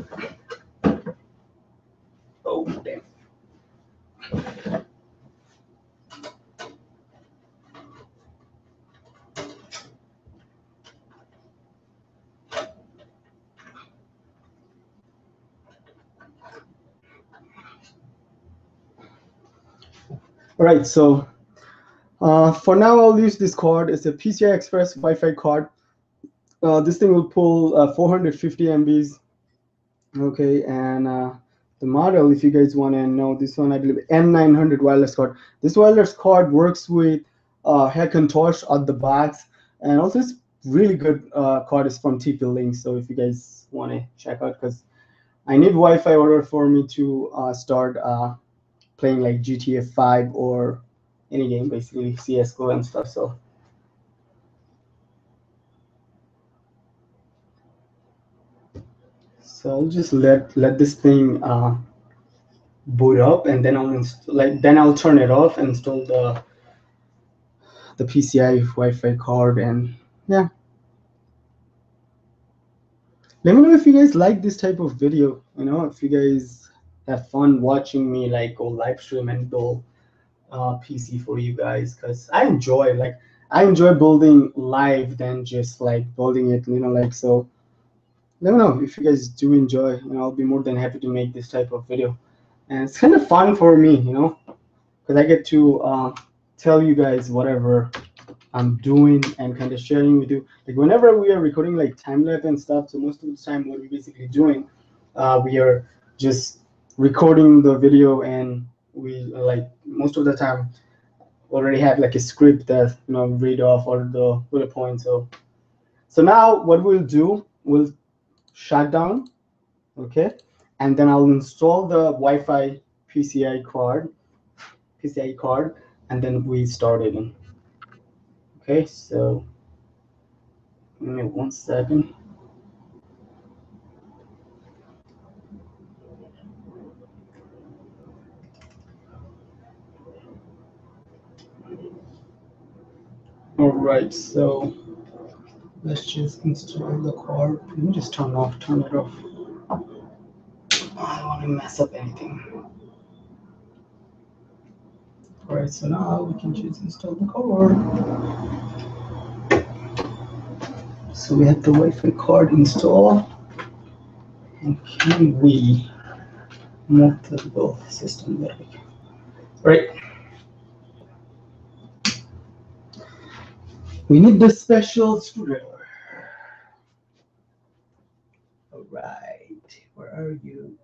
Oh damn! All right, so for now I'll use this card. It's a PCI Express Wi-Fi card. This thing will pull 450 MBs. Okay, and the model, if you guys want to know, this one I believe M900 wireless card. This wireless card works with Hackintosh at the box, and also it's really good card is from TP-Link. So if you guys want to check out, because I need Wi-Fi order for me to start playing like GTA 5 or any game, basically CS:GO and stuff. So I'll just let this thing boot up, and then I'll turn it off and install the PCI Wi-Fi card, and yeah. Let me know if you guys like this type of video. You know, if you guys have fun watching me like go live stream and build PC for you guys, because I enjoy building live than just like building it. You know, like so. Let me know if you guys do enjoy. You know, I'll be more than happy to make this type of video, and it's kind of fun for me. You know, because I get to tell you guys whatever I'm doing and kind of sharing with you. Like whenever we are recording like time lapse and stuff, so most of the time what we're basically doing, we are just recording the video, and we like most of the time already have like a script that read off all the bullet points. So now what we'll do, we'll shut down, okay, and then I'll install the Wi-Fi PCI card, and then we start it in. Okay, so give me 1 second. All right, so let's just install the card. Let me just turn it off. I don't want to mess up anything. All right, so now we can just install the card. So we have the Wi-Fi card installed, and can we multiple system? There we go. Right. We need the special screwdriver. All right, where are you?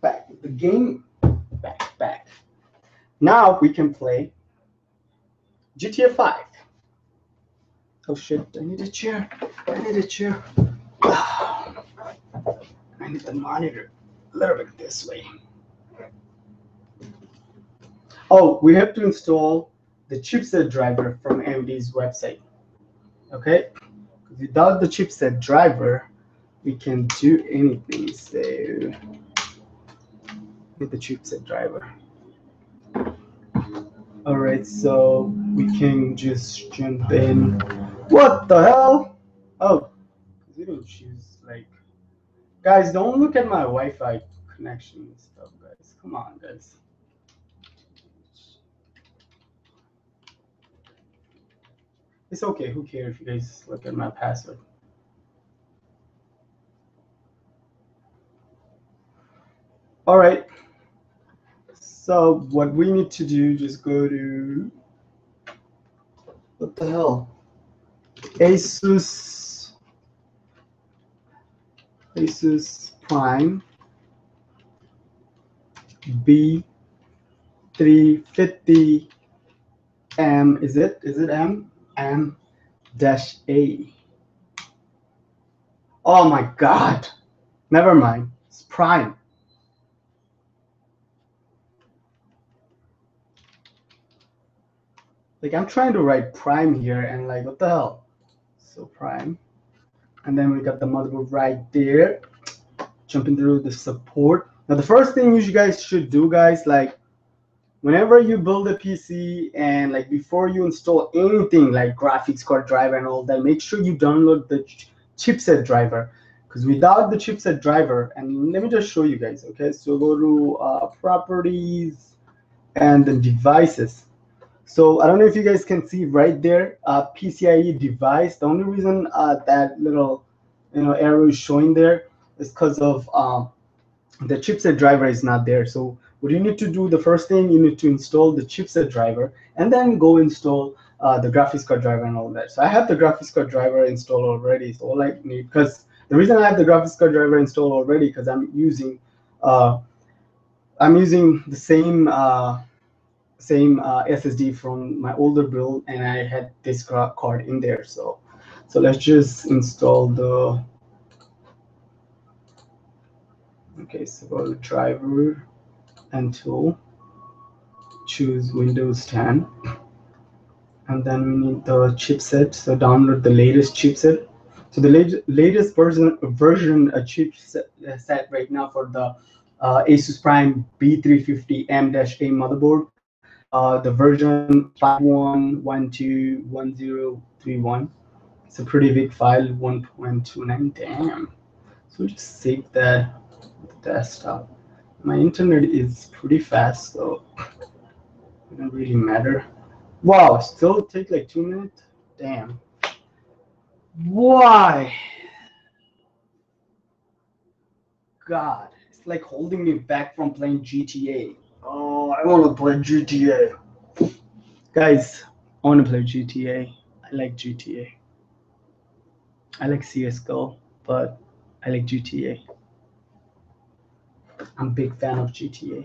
Back with the game. Back. Now we can play GTA 5. Oh shit, I need a chair. I need the monitor a little bit this way. Oh, we have to install the chipset driver from AMD's website. Okay? Without the chipset driver, we can do anything. So, with the chipset driver. Alright, so we can just jump in. What the hell? Oh, you don't choose, like, guys, don't look at my Wi-Fi connection and stuff, guys. Come on, guys. It's okay, who cares if you guys look at my password. Alright, so what we need to do, just go to, what the hell? Asus Prime B350 M, is it M? M-A. Oh my god. Never mind. It's Prime. Like, I'm trying to write Prime here and like, what the hell? So Prime. And then we got the motherboard right there. Jumping through the support. Now the first thing you guys should do, guys, like whenever you build a PC and like before you install anything like graphics card driver and all that, make sure you download the chipset driver, because without the chipset driver, and let me just show you guys. Okay, so go to properties and then devices. So I don't know if you guys can see right there, PCIe device. The only reason that little arrow is showing there is because of the chipset driver is not there. So what you need to do, the first thing, you need to install the chipset driver and then go install the graphics card driver and all that. So I have the graphics card driver installed already. So all I need, because the reason I have the graphics card driver installed already, because I'm using the same SSD from my older build, and I had this card in there. So let's just install the. Okay, so go to driver and tool, choose Windows 10, and then we need the chipset. So download the latest chipset. So the latest version a chipset right now for the Asus Prime B350 M-A motherboard. The version 51121031. It's a pretty big file, 1.29. Damn. So just save that desktop. My internet is pretty fast, so it doesn't really matter. Wow, still take like 2 minutes? Damn. Why? God, it's like holding me back from playing GTA. Oh, I want to play GTA. Guys, I want to play GTA. I like GTA. I like CSGO, but I like GTA. I'm a big fan of GTA.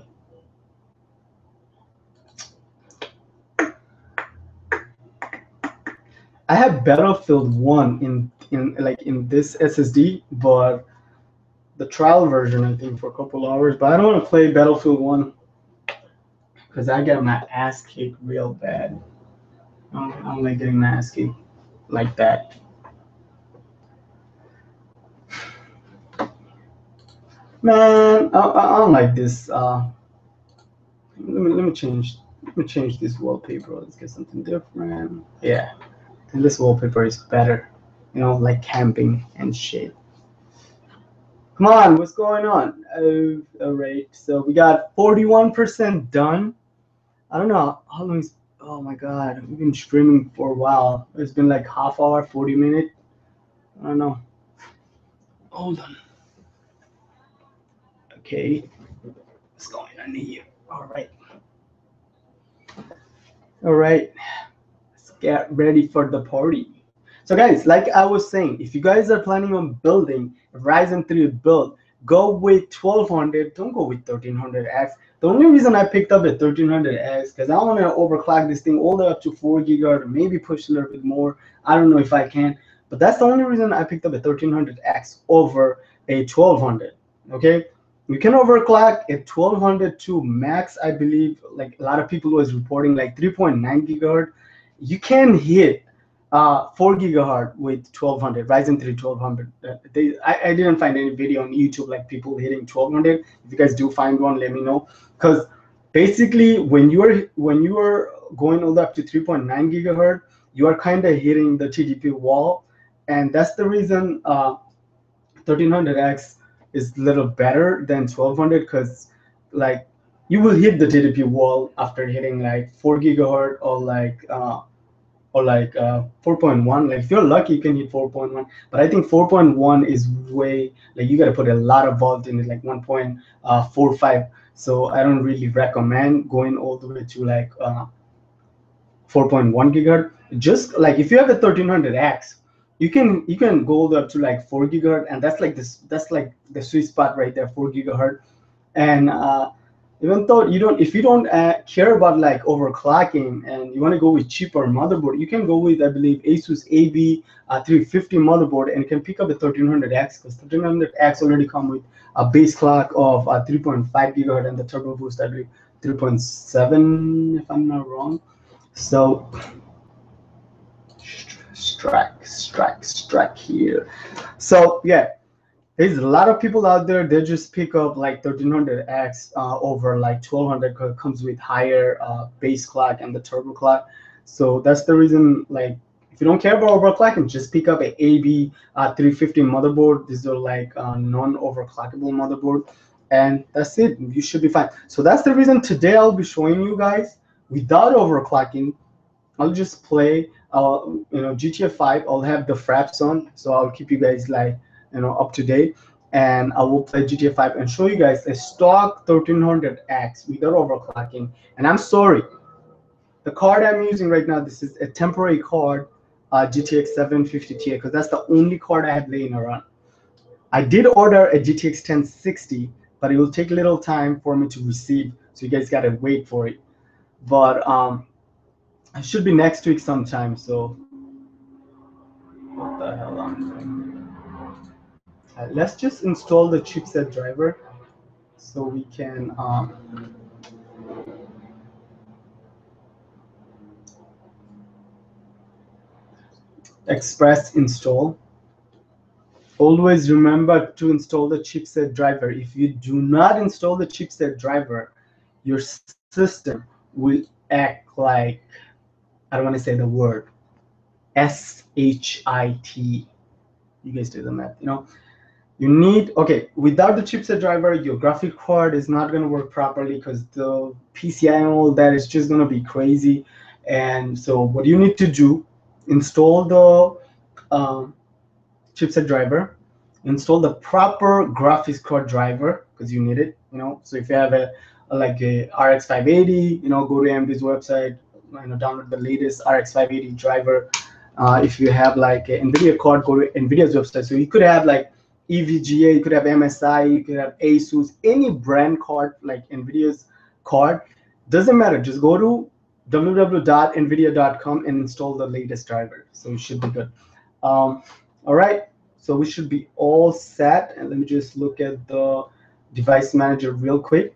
I have Battlefield 1 in this SSD, but the trial version, I think, for a couple hours. But I don't want to play Battlefield 1 because I get my ass kicked real bad. I don't like getting my ass kicked like that. Man, I don't like this. Let me change Let me change this wallpaper. Let's get something different. Yeah, and this wallpaper is better. You know, like camping and shit. Come on, what's going on? All right, so we got 41% done. I don't know how long is. Oh my god, we've been streaming for a while. It's been like half hour, 40 minutes. I don't know. Hold on. Okay, what's going on here? All right, all right. Let's get ready for the party. So guys, like I was saying, if you guys are planning on building a Ryzen 3 build, go with 1200. Don't go with 1300X. The only reason I picked up a 1300X because I want to overclock this thing all the way up to 4 gigahertz, maybe push a little bit more. I don't know if I can, but that's the only reason I picked up a 1300X over a 1200. Okay, you can overclock a 1200 to max. I believe like a lot of people was reporting like 3.9 gigahertz. You can hit 4 gigahertz with 1200 Ryzen 3 1200. I didn't find any video on YouTube like people hitting 1200. If you guys do find one, let me know. Because basically, when you are going all the way up to 3.9 gigahertz, you are kind of hitting the TDP wall, and that's the reason 1300X is a little better than 1200 because like you will hit the TDP wall after hitting like 4 gigahertz or like 4.1. Like if you're lucky you can hit 4.1, but I think 4.1 is way like you got to put a lot of volt in it, like 1.45. So I don't really recommend going all the way to like 4.1 gigahertz. Just like if you have a 1300X, you can go up to like 4 gigahertz, and that's like the sweet spot right there, 4 gigahertz. And even though if you don't care about like overclocking and you want to go with cheaper motherboard, you can go with, I believe, Asus AB 350 motherboard, and you can pick up the 1300X because 1300X already come with a base clock of 3.5 gigahertz and the turbo boost, I believe, 3.7 if I'm not wrong. So strike here. So yeah, there's a lot of people out there, they just pick up like 1300X over like 1200 because it comes with higher base clock and the turbo clock. So that's the reason, like, if you don't care about overclocking, just pick up a AB 350 motherboard. These are like non-overclockable motherboard, and that's it. You should be fine. So that's the reason today I'll be showing you guys without overclocking. I'll just play GTA 5. I'll have the fraps on, so I'll keep you guys like up to date, and I will play GTA 5 and show you guys a stock 1300X without overclocking. And I'm sorry, the card I'm using right now, this is a temporary card, GTX 750 Ti, because that's the only card I have laying around. I did order a GTX 1060, but it will take a little time for me to receive, so you guys gotta wait for it. But it should be next week sometime. So what the hell I'm doing? Let's just install the chipset driver so we can express install. Always remember to install the chipset driver. If you do not install the chipset driver, your system will act like, I don't want to say the word, SHIT. You guys do the math, You need, okay, without the chipset driver, your graphic card is not going to work properly because the PCI and all that is just going to be crazy. And so what you need to do, install the chipset driver, install the proper graphics card driver because you need it, So if you have like a RX 580, go to AMD's website, download the latest RX 580 driver. If you have like an NVIDIA card, go to NVIDIA's website. So you could have like EVGA, you could have MSI, you could have Asus, any brand card like NVIDIA's card. Doesn't matter. Just go to www.nvidia.com and install the latest driver. So you should be good. All right. So we should be all set. And let me just look at the device manager real quick.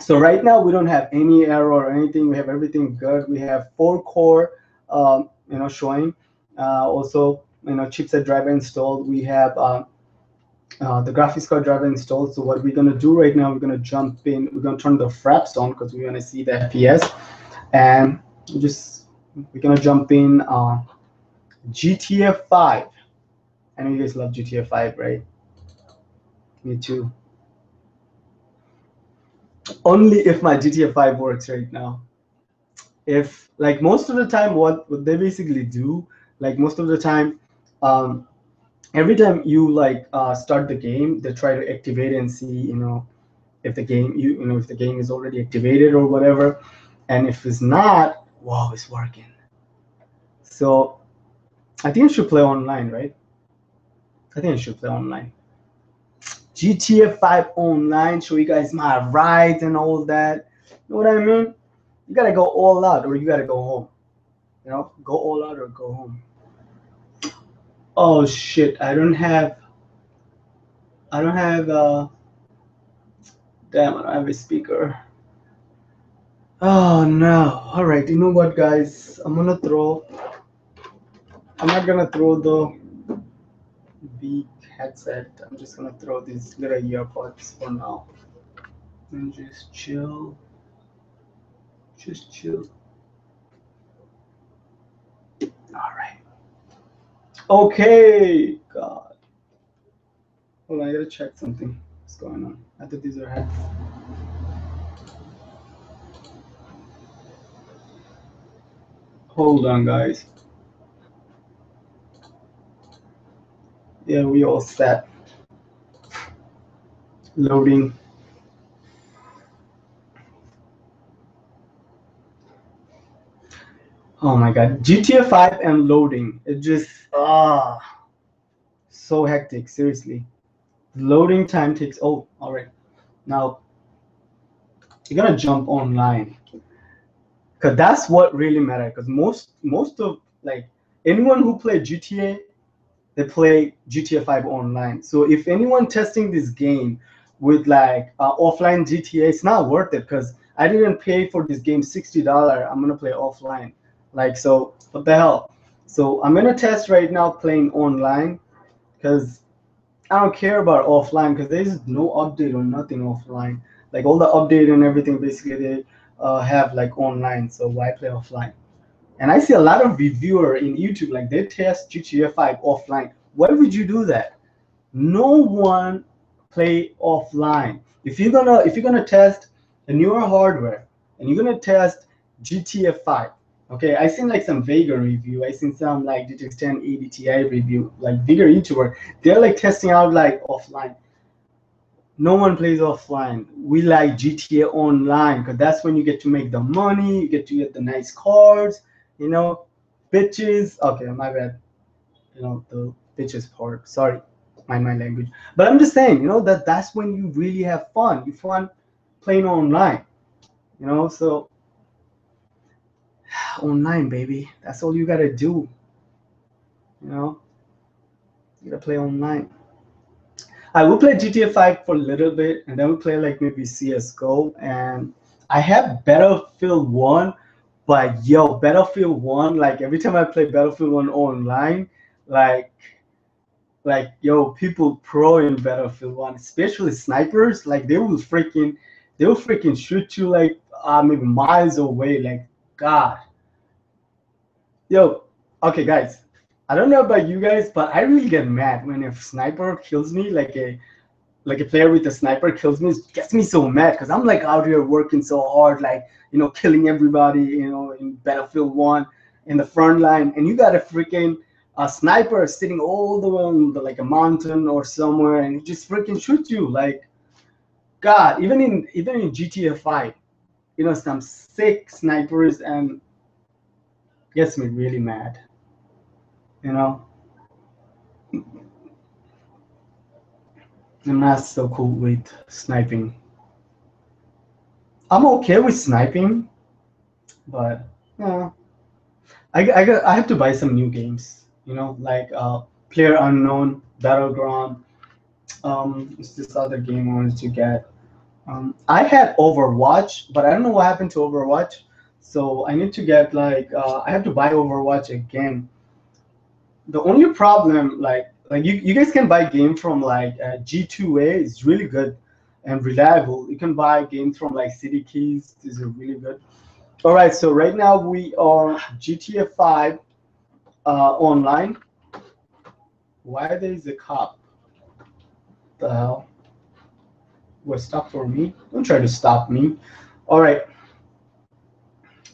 So right now we don't have any error or anything. We have everything good. We have 4-core, showing. Also, chipset driver installed. We have the graphics card driver installed. So what we're gonna do right now, we're gonna jump in. We're gonna turn the fraps on because we wanna see the FPS, and we're gonna jump in GTA 5. I know you guys love GTA 5, right? Me too. Only if my GTA 5 works right now. If like most of the time, what they basically do, like most of the time, um, every time you like start the game, they try to activate it and see, if the game if the game is already activated or whatever, and if it's not, wow, it's working. So I think I should play online, right? I think I should play online. GTA 5 online, show you guys my rides and all that. You know what I mean? You gotta go all out or you gotta go home. Go all out or go home. Oh shit, I don't have damn, I don't have a speaker. Oh no. Alright, you know what guys? I'm not gonna throw the big headset. I'm just gonna throw these little earpods for now. And just chill. Just chill. Alright. Okay. God. Hold on, I gotta check something. What's going on? I thought these are heads. Hold on guys. Yeah, we all set. Loading. Oh my god. GTA 5 and loading. It just so hectic, seriously. Loading time takes alright. Now you're gonna jump online. Cause that's what really matters. Cause most of like anyone who play GTA, they play GTA 5 online. So if anyone testing this game with like offline GTA, it's not worth it because I didn't pay for this game $60. I'm gonna play offline. Like, so what the hell? So I'm gonna test right now playing online because I don't care about offline because there's no update or nothing offline. Like all the update and everything basically they have like online. So why play offline? And I see a lot of reviewer in YouTube, like they test GTA 5 offline. Why would you do that? No one play offline. If you're gonna test a newer hardware and you're gonna test GTA 5, okay, I seen like some Vega review. I seen some like GTX 1080 Ti review, like bigger YouTuber. They're like testing out like offline. No one plays offline. We like GTA Online because that's when you get to make the money, you get the nice cars, bitches. Okay, my bad. The bitches part. Sorry, mind my language. But I'm just saying, that's when you really have fun. You fun playing online. So online, baby. That's all you gotta do. You gotta play online. I will play GTA 5 for a little bit, and then we play like maybe CS:GO. And I have Battlefield 1, but yo, Battlefield 1, like every time I play Battlefield 1 online, like yo, people pro in Battlefield 1, especially snipers, like they will freaking shoot you like maybe miles away. Like God, yo, okay, guys. I don't know about you guys, but I really get mad when a sniper kills me, like a player with a sniper kills me. It gets me so mad because I'm like out here working so hard, like killing everybody, in Battlefield 1 in the front line, and you got a freaking sniper sitting all the way on like a mountain or somewhere, and he just freaking shoots you. Like God, even in GTA 5, some sick snipers, and gets me really mad. You know, I'm not so cool with sniping. I'm okay with sniping, but yeah. I have to buy some new games, like Player Unknown, Battleground. What's this other game I wanted to get? I had Overwatch, but I don't know what happened to Overwatch. So I need to get like I have to buy Overwatch again. The only problem, like Like you guys can buy game from like G2A is really good and reliable. You can buy games from like City Keys. These are really good. All right, so right now we are GTA 5 online. Why there is a cop? The hell? Was stop for me? Don't try to stop me. All right,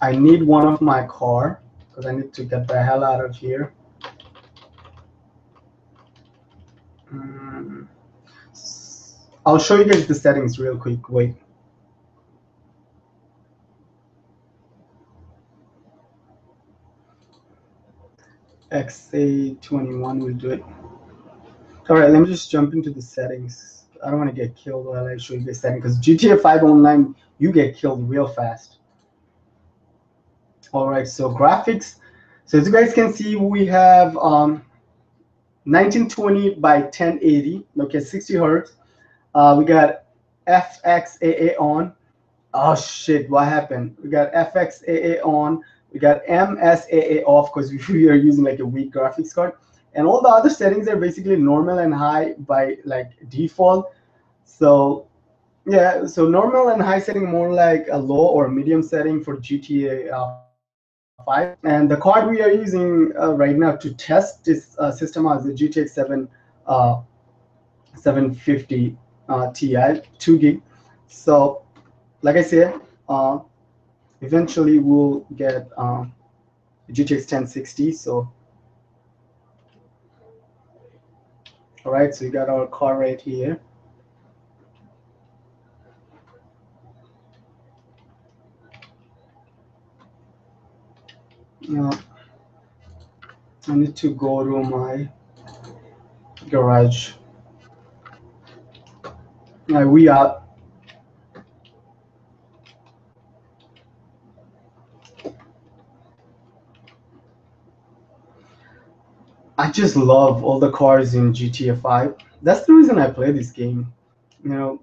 I need one of my car because I need to get the hell out of here. Mm. I'll show you guys the settings real quick. Wait. XA21 will do it. All right, let me just jump into the settings. I don't want to get killed while I show you guys settings because GTA 5 online, you get killed real fast. All right, so graphics. So as you guys can see, we have 1920 by 1080, okay, 60 hertz. We got FXAA on. Oh shit, what happened? We got FXAA on. We got MSAA off because we are using like a weak graphics card. And all the other settings are basically normal and high by like default. So yeah, so normal and high setting more like a low or medium setting for GTA 5. And the card we are using right now to test this system is the GTX 750 Ti 2 gig. So like I said, eventually we'll get GTX 1060. So all right, so we got our car right here. Now I need to go to my garage. Now we are. I just love all the cars in GTA 5. That's the reason I play this game. You know,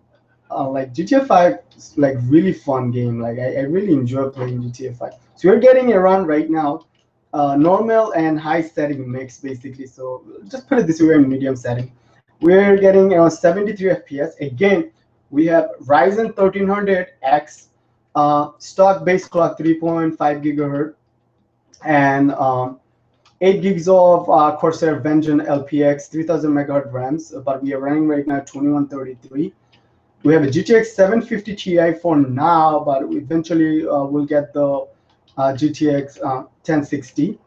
like GTA 5 is like really fun game. Like I really enjoy playing GTA 5. So we're getting around right now, normal and high setting mix basically. So just put it this way, we're in medium setting. We're getting around 73 FPS. Again, we have Ryzen 1300X, stock base clock 3.5 gigahertz, and 8 gigs of Corsair Vengeance LPX, 3000 megahertz RAMs, but we are running right now 2133. We have a GTX 750 Ti for now, but eventually we'll get the GTX 1060.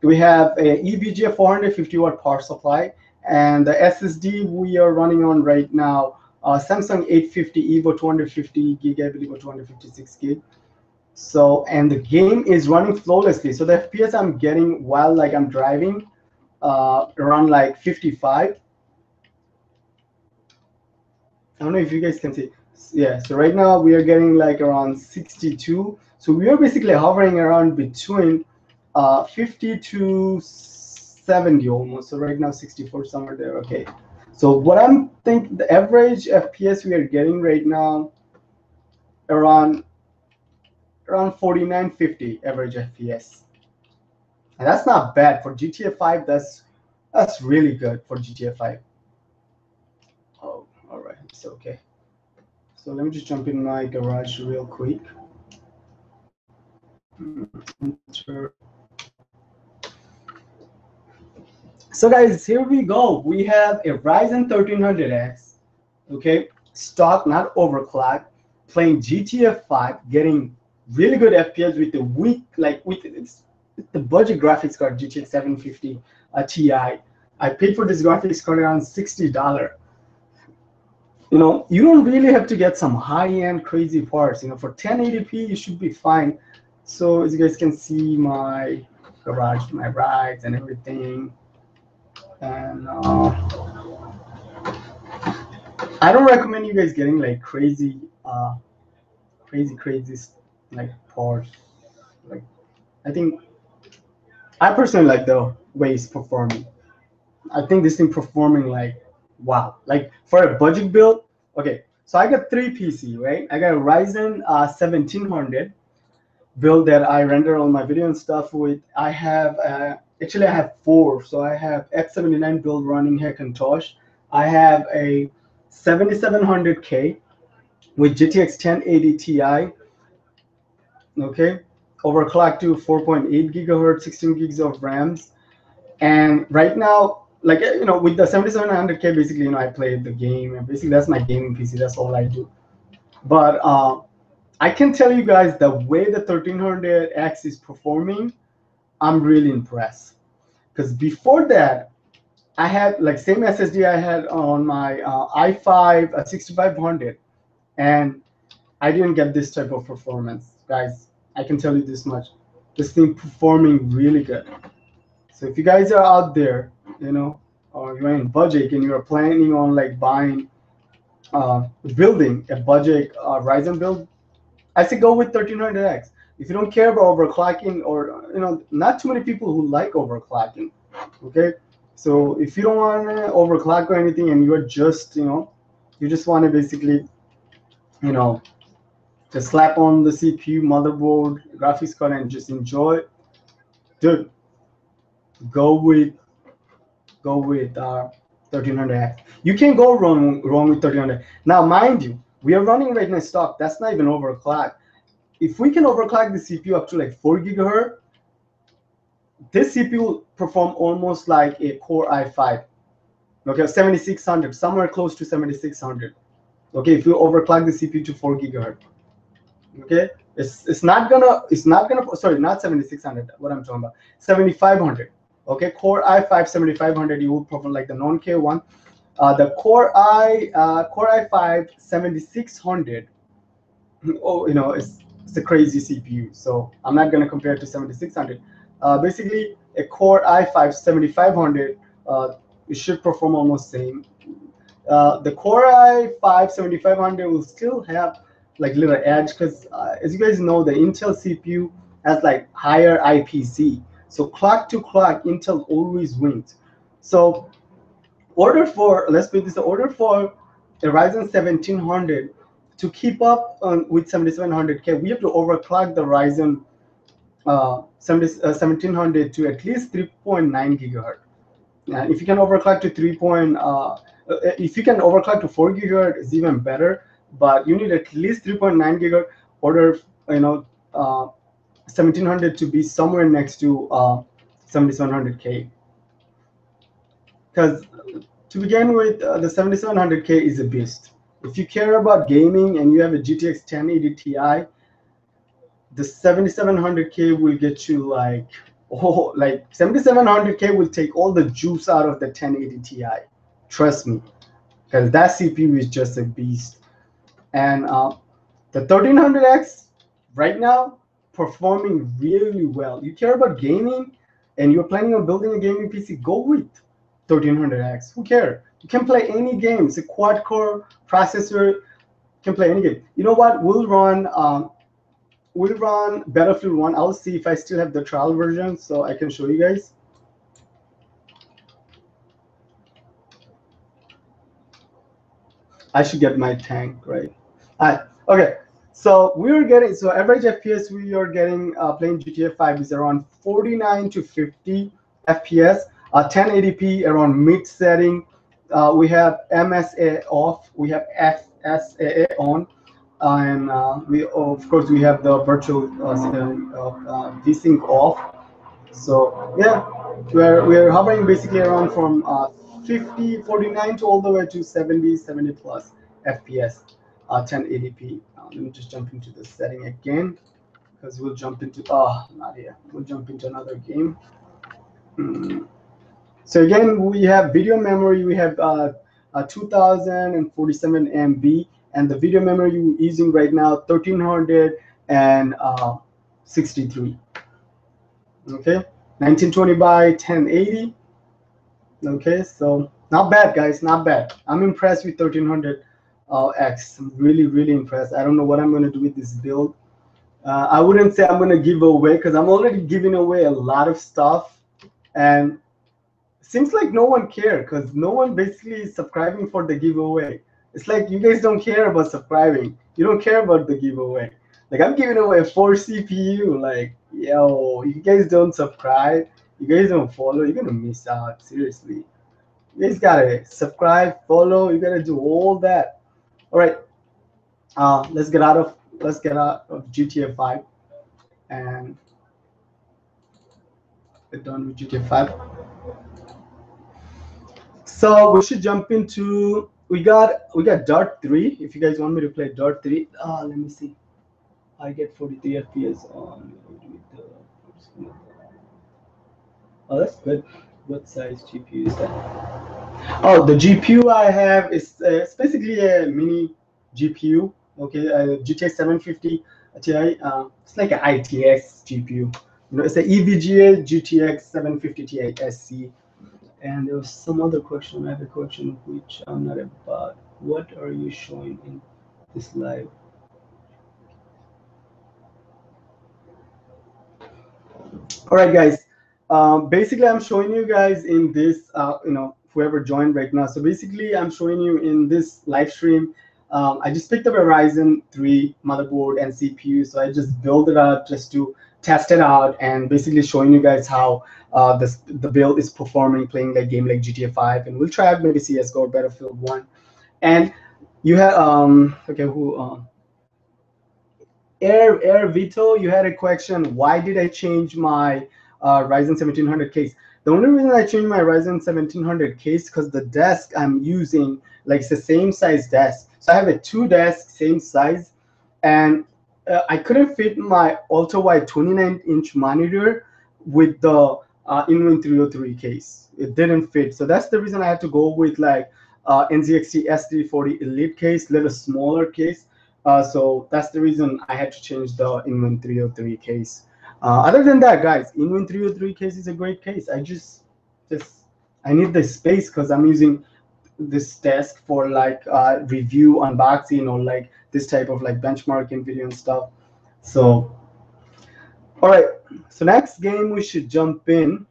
We have a eVGA 450 watt power supply, and the SSD we are running on right now, Samsung 850 EVO 250 gig, I believe, or 256 gig. So, and the game is running flawlessly. So the FPS I'm getting while like I'm driving, around like 55. I don't know if you guys can see. Yeah, so right now we are getting like around 62. So we are basically hovering around between 50 to 70 almost. So right now 64, somewhere there. Okay. So what I'm thinking, the average FPS we are getting right now around 49, 50 average FPS. And that's not bad for GTA 5. That's really good for GTA 5. Oh, all right, it's okay. So let me just jump in my garage real quick. Enter. So guys, here we go. We have a Ryzen 1300X, okay, stock, not overclocked, playing GTA 5, getting really good FPS with the weak, like with the budget graphics card GTX 750 Ti. I paid for this graphics card around $60. You know, you don't really have to get some high-end crazy parts. You know, for 1080p, you should be fine. So as you guys can see, my garage, my rides and everything. And I don't recommend you guys getting like crazy like parts. Like, I think I personally like the way it's performing. I think this thing performing like wow. Like for a budget build, okay. So I got three PC, right? I got a Ryzen 1700 build that I render all my video and stuff with. I have Actually, I have four. So I have X79 build running Hackintosh. I have a 7700K with GTX 1080 Ti. Okay, overclocked to 4.8 gigahertz, 16 gigs of RAMs. And right now, like with the 7700K, basically, I play the game, and basically that's my gaming PC. That's all I do. But I can tell you guys the way the 1300X is performing, I'm really impressed. Because before that, I had like same SSD I had on my i5 6500, and I didn't get this type of performance, guys. I can tell you this much. This thing performing really good. So if you guys are out there, or you're in budget and you're planning on like buying, building a budget Ryzen build, I say go with 1300X. If you don't care about overclocking, or not too many people who like overclocking. Okay, so if you don't want to overclock or anything, and you're just you just want to basically just slap on the CPU, motherboard, graphics card, and just enjoy, dude, go with 1300X. You can go wrong with 1300. Now, mind you, we are running right now stock. That's not even overclock. If we can overclock the CPU up to like 4 gigahertz, this CPU will perform almost like a Core i5. Okay, 7600, somewhere close to 7600. Okay, if you overclock the CPU to 4 gigahertz. Okay, it's not gonna sorry, not 7600. What I'm talking about, 7500. Okay, Core i5 7500, you will perform like the non-K one. The Core i5 7600. Oh, it's a crazy CPU. So I'm not gonna compare it to 7600. Basically, a Core i5 7500, it should perform almost same. The Core i5 7500 will still have like little edge, because as you guys know, the Intel CPU has like higher IPC. So clock to clock, Intel always wins. So let's put this, order for a Ryzen 1700 to keep up with 7700K, we have to overclock the Ryzen 1700 to at least 3.9 gigahertz. And if you can overclock to if you can overclock to 4 gigahertz, it's even better. But you need at least 3.9 gigahertz order, 1700 to be somewhere next to 7700K. Because to begin with, the 7700K is a beast. If you care about gaming and you have a GTX 1080 Ti, the 7700K will get you like 7700K will take all the juice out of the 1080 Ti. Trust me, because that CPU is just a beast. And the 1300X right now performing really well. You care about gaming and you're planning on building a gaming PC, go with 1300X. Who cares? You can play any game. It's a quad core processor. You can play any game. You know what? We'll run Battlefield 1. I'll see if I still have the trial version so I can show you guys. I should get my tank, right? Okay. So average FPS we are getting playing GTA 5 is around 49 to 50 FPS. 1080p around mid setting. We have MSA off. We have FSAA on, and we have the virtual VSync off. So yeah, we're hovering basically around from 50, 49 to all the way to 70 plus FPS, 1080p. Let me just jump into the setting again, because we'll jump into not here. We'll jump into another game. So again, we have video memory. We have 2047 MB, and the video memory you're using right now 1363. Okay, 1920 by 1080. Okay, so not bad, guys, not bad. I'm impressed with 1300X. I'm really impressed. I don't know what I'm going to do with this build. I wouldn't say I'm going to give away, because I'm already giving away a lot of stuff, and seems like no one cares, because no one basically is subscribing for the giveaway. It's like you guys don't care about subscribing. You don't care about the giveaway. Like, I'm giving away a 4 CPU. Like, yo, you guys don't subscribe. You guys don't follow, you're gonna miss out. Seriously, you guys gotta subscribe, follow. You gotta do all that. All right. Let's get out of GTA 5 and we're done with GTA 5. So we should jump into we got Dart 3. If you guys want me to play Dart 3, let me see. I get 43 FPS on. Oh, that's good. What size GPU is that? Oh, the GPU I have is it's basically a mini GPU. Okay, GTX 750 Ti. It's like an ITX GPU. It's an EVGA GTX 750 Ti SC. And there was some other question. I have a question which I'm not about. What are you showing in this live? All right, guys. Basically, I'm showing you guys in this, whoever joined right now. So basically, I'm showing you in this live stream. I just picked up a Ryzen 3 motherboard and CPU. So I just built it out just to test it out and basically showing you guys how the build is performing, playing like game like GTA 5. And we'll try out maybe CSGO or Battlefield 1. And you have, okay, who? Air Vito, you had a question. Why did I change my Ryzen 1700 case? The only reason I changed my Ryzen 1700 case because the desk I'm using, like it's the same size desk. So I have a two desk, same size, and I couldn't fit my ultra wide 29-inch monitor with the Inwin 303 case. It didn't fit. So that's the reason I had to go with like NZXT S340 Elite case, little smaller case. So that's the reason I had to change the Inwin 303 case. Other than that, guys, Inwin 303 case is a great case. Just I need the space because I'm using this desk for like review, unboxing, or like this type of like benchmarking video and stuff. So, all right. So next game we should jump in.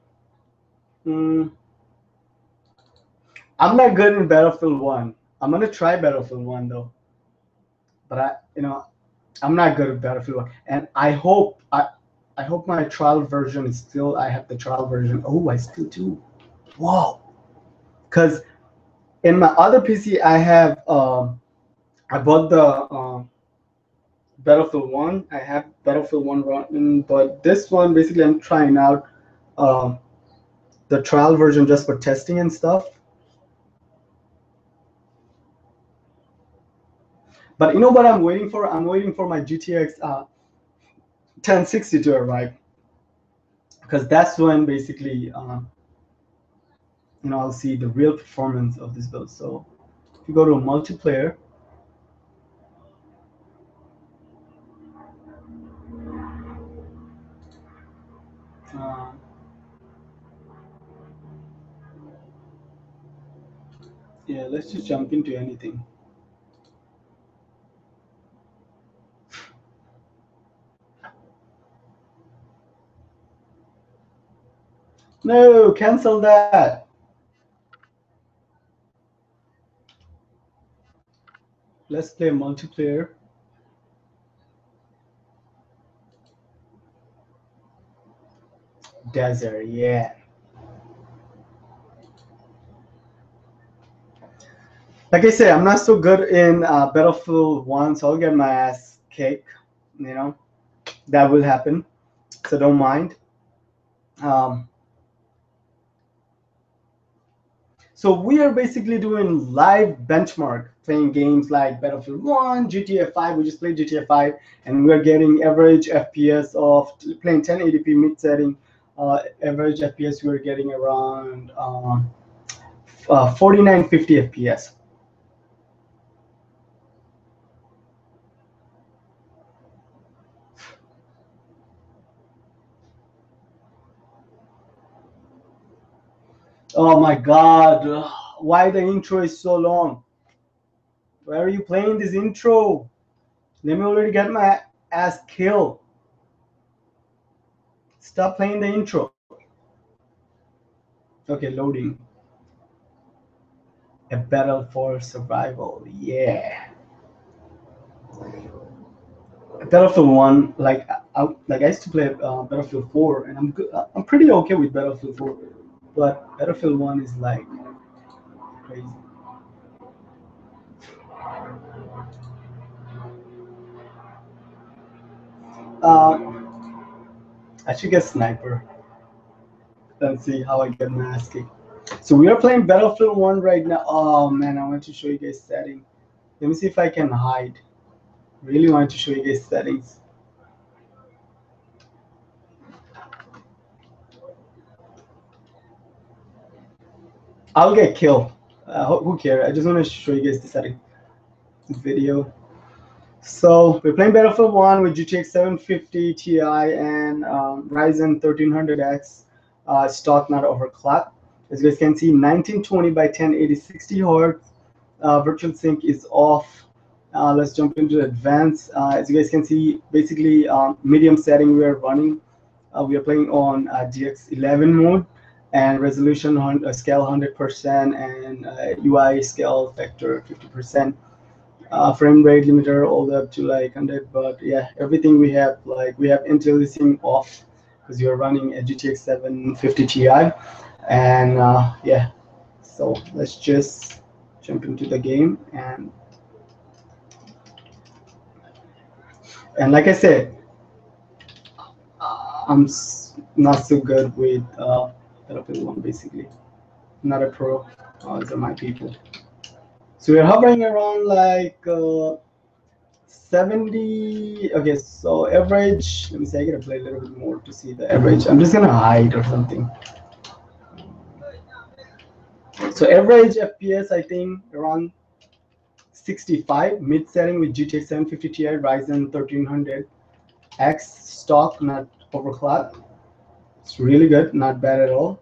Mm, I'm not good in Battlefield 1. I'm gonna try Battlefield 1 though, but I'm not good at Battlefield 1, and I hope my trial version is still. I have the trial version. Oh, I still do. Whoa! Because in my other PC, I have I bought the Battlefield 1. I have Battlefield 1 running, but this one basically I'm trying out uh, the trial version just for testing and stuff. But you know what I'm waiting for? I'm waiting for my GTX 1060 to arrive because that's when basically I'll see the real performance of this build. So if you go to a multiplayer, uh, yeah, let's just jump into anything. No, cancel that. Let's play multiplayer. Desert, yeah. Like I said, I'm not so good in Battlefield 1, so I'll get my ass kicked. You know, that will happen. So don't mind. Um, so we are basically doing live benchmark, playing games like Battlefield 1, GTA 5. We just played GTA 5, and we are getting average FPS of playing 1080p mid setting. Average FPS we are getting around 4950 FPS. Oh my god, why the intro is so long? Why are you playing this intro? Let me already get my ass killed. Stop playing the intro. Okay, loading. A battle for survival. Yeah. Battlefield 1, like I used to play Battlefield 4, and I'm good. I'm pretty okay with Battlefield 4, but Battlefield 1 is like crazy. Uh, I should get sniper. Let's see how I get masking. So we are playing Battlefield 1 right now. Oh man, I want to show you guys settings. Let me see if I can hide. Really want to show you guys settings. I'll get killed. Who cares? I just want to show you guys the setting video. So we're playing Battlefield 1 with GTX 750 Ti and Ryzen 1300X stock, not overclocked. As you guys can see, 1920 by 1080 60 hertz. Virtual sync is off. Let's jump into advanced. As you guys can see, basically medium setting we are running. We are playing on GX11 mode and resolution scale 100% and UI scale factor 50%. Frame rate limiter all the way up to like 100, but yeah, everything we have, like we have interlacing off because you're running a GTX 750 Ti, and yeah, so let's just jump into the game. And like I said, I'm not so good with Battlefield 1, basically not a pro. These are my people. So we're hovering around like 70. Okay, so average, let me see, I gotta play a little bit more to see the average. I'm just gonna hide or something. So average FPS, I think around 65, mid setting with GTX 750 Ti, Ryzen 1300X stock, not overclocked. It's really good, not bad at all.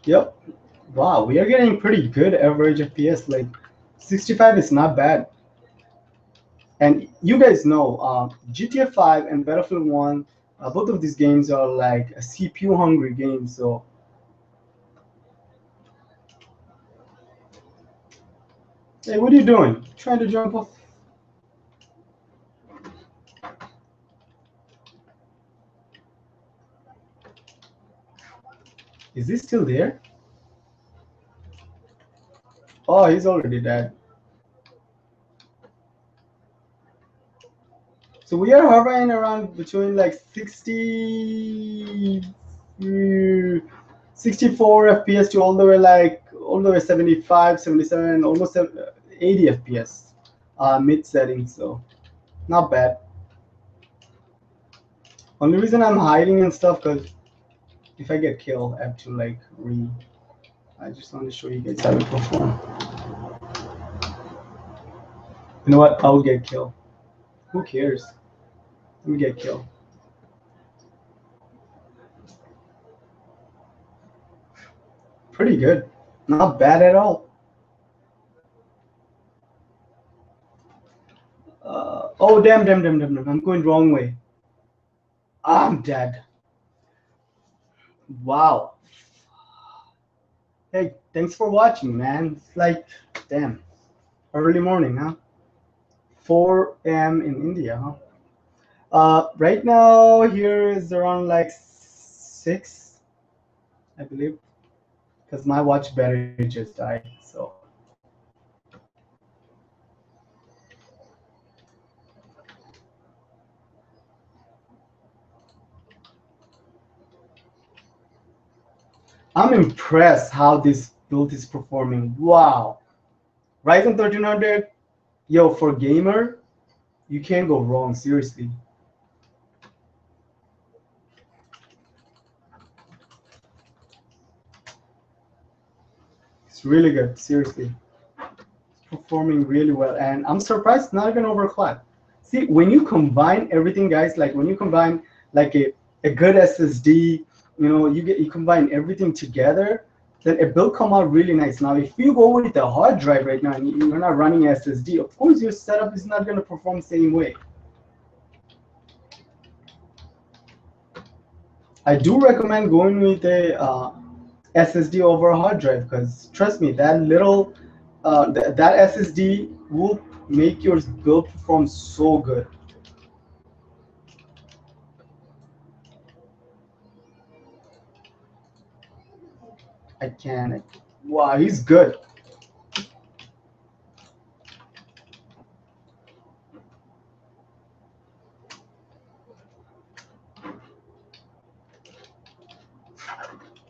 Yep. Wow, we are getting pretty good average FPS. Like 65 is not bad. And you guys know, GTA 5 and Battlefield 1, both of these games are like a CPU hungry game. So, hey, what are you doing? Trying to jump off? Is he still there? Oh, he's already dead. So we are hovering around between like 64 FPS to all the way 75, 77, almost 80 FPS mid setting. So not bad. Only reason I'm hiding and stuff because if I get killed, I have to like I just want to show you guys how to perform. You know what? I'll get killed. Who cares? Let me get killed. Pretty good. Not bad at all. Oh, damn. I'm going wrong way. I'm dead. Wow. Hey, thanks for watching, man. It's like, damn, early morning, huh? 4 a.m. in India, huh? Right now, here is around like 6, I believe, because my watch battery just died. So I'm impressed how this build is performing. Wow. Ryzen 1300, yo, for gamer, you can't go wrong, seriously. It's really good, seriously. It's performing really well, and I'm surprised it's not even overclocked. See, when you combine everything, guys, like when you combine like a good SSD, you combine everything together, then a build come out really nice. Now, if you go with a hard drive right now and you're not running SSD, of course your setup is not going to perform the same way. I do recommend going with a SSD over a hard drive, because trust me, that little that SSD will make your build perform so good. I can. Wow, he's good.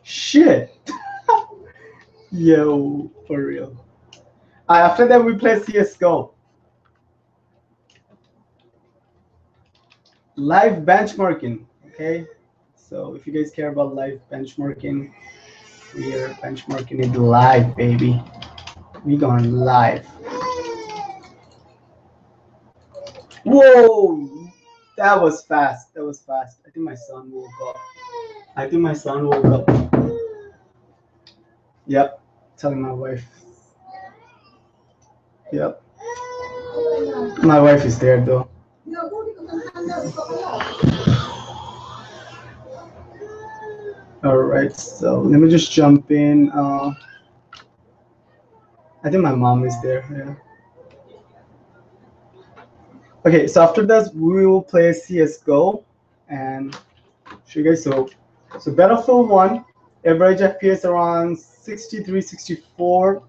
Shit. Yo, for real. After that, we play CS:GO. Live benchmarking. Okay. So if you guys care about live benchmarking, we are benchmarking it live, baby. We going live. Whoa, that was fast. That was fast. I think my son woke up. I think my son woke up. Yep. Telling my wife. Yep. My wife is there though. All right. So let me just jump in. I think my mom is there. Yeah. Okay. So after that, we will play CS:GO and show you guys. So Battlefield 1, average FPS around 63, 64.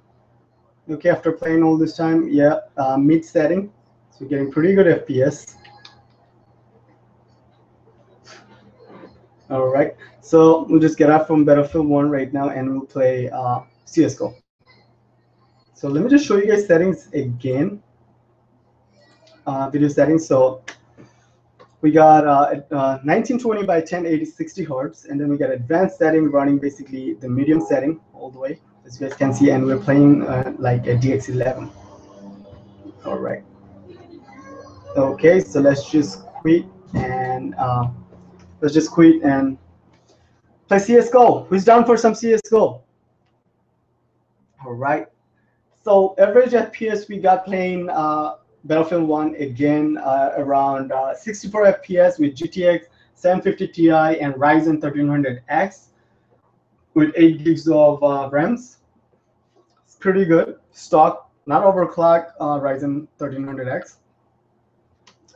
Okay, after playing all this time, yeah, mid setting, so getting pretty good FPS. All right, so we'll just get out from Battlefield 1 right now, and we'll play CS:GO. So let me just show you guys settings again. Video settings. So we got 1920 by 1080 60 hertz, and then we got advanced setting running basically the medium setting all the way, as you guys can see, and we're playing like a DX11. All right. Okay, so let's just quit and play CS:GO. Who's down for some CS:GO? All right. So average FPS we got playing Battlefield 1 again around 64 FPS with GTX 750 Ti and Ryzen 1300X with 8 gigs of RAMs. It's pretty good. Stock, not overclock Ryzen 1300X.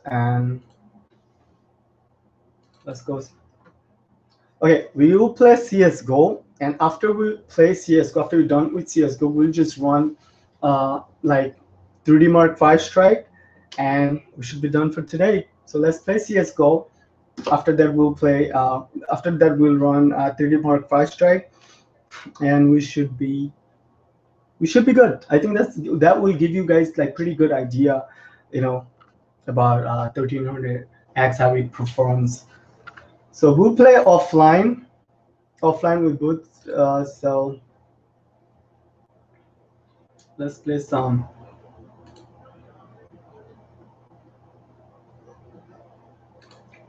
And let's go. Okay, we will play CS:GO, and after we play CS:GO, after we're done with CS:GO, we'll just run like 3D Mark V strike, and we should be done for today. So let's play CS:GO. After that, we'll play. After that, we'll run 3D Mark V strike, and we should be good. I think that will give you guys like pretty good idea, you know, about 1300X, how it performs. So we'll play offline with boot. So let's play some.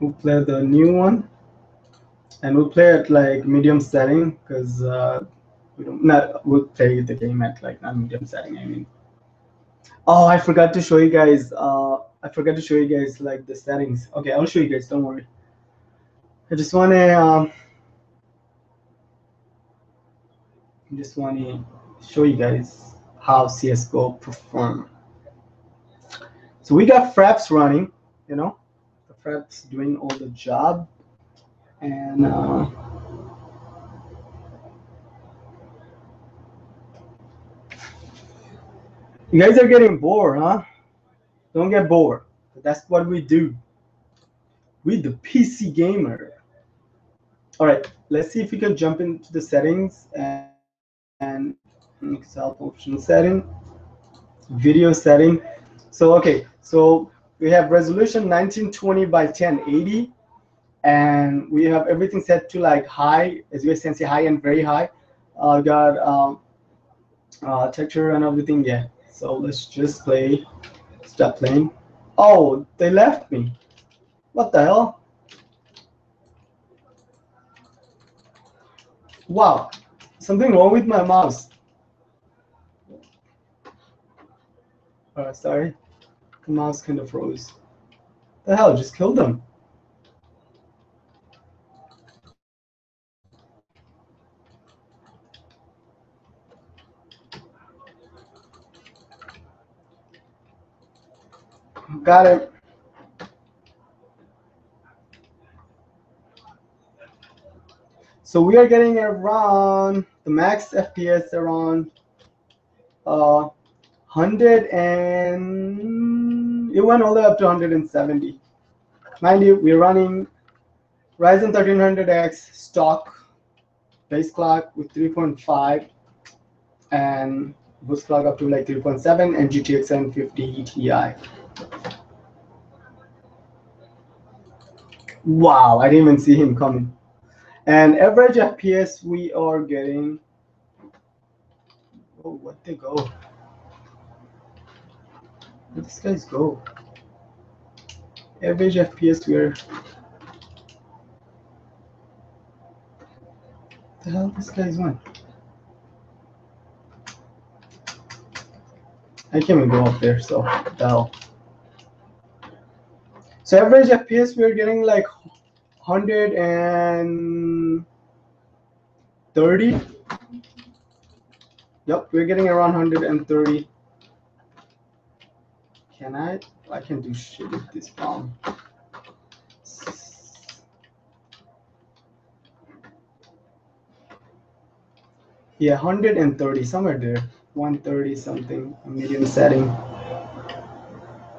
We'll play the new one, and we'll play at like medium setting because we don't. Not we'll play the game at like not medium setting. I mean, oh, I forgot to show you guys. I forgot to show you guys like the settings. Okay, I'll show you guys. Don't worry. I just want to show you guys how CS:GO perform. So we got fraps running. You know, the fraps doing all the job, and you guys are getting bored, huh? Don't get bored. That's what we do. We the PC gamer. All right, let's see if we can jump into the settings and mix up option setting, video setting. So okay, so we have resolution 1920 by 1080, and we have everything set to like high, as you guys can see, high and very high. Got texture and everything. Yeah. So let's just play. Stop playing. Oh, they left me. What the hell? Wow, something wrong with my mouse. Sorry, the mouse kind of froze. The hell, just killed them. Got it. So we are getting around the max FPS around 100 and it went all the way up to 170. Mind you, we're running Ryzen 1300X stock base clock with 3.5 and boost clock up to like 3.7 and GTX 750 Ti. Wow, I didn't even see him coming. And average FPS we are getting. Oh, where'd they go? Where'd these guys go? Average FPS we're. The hell this guy's went? I can't even go up there, so the hell. So average FPS we're getting like 130. Yep, we're getting around 130. Can I? I can do shit with this bomb. Yeah, 130, somewhere there. 130 something, a medium setting.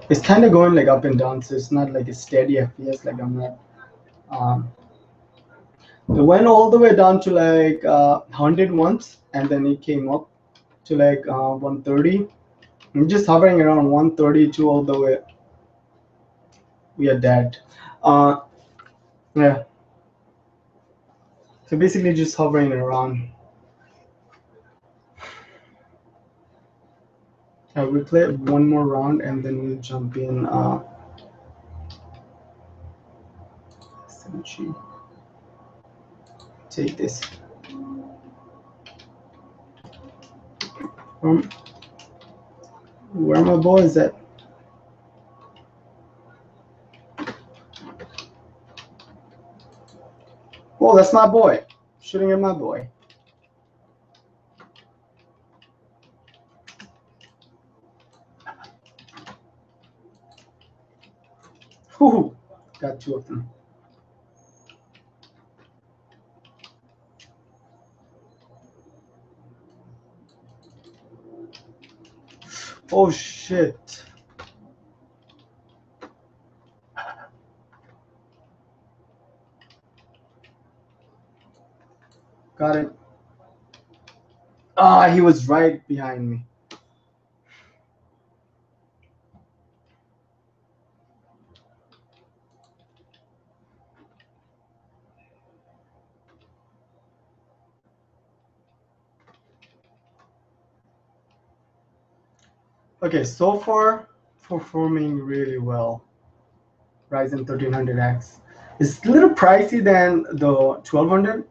It's kind of going like up and down, so it's not like a steady FPS. Like I'm not. It went all the way down to like 100 once, and then it came up to like 130. I'm just hovering around 132 all the way. We are dead. Yeah. So basically, just hovering around. We'll play one more round, and then we'll jump in. Take this. Where my boy is at? Oh, that's my boy. Shooting at my boy. Whew, got two of them. Oh shit. Got it. Ah, he was right behind me. Okay, so far performing really well. Ryzen 1300X. It's a little pricey than the 1200,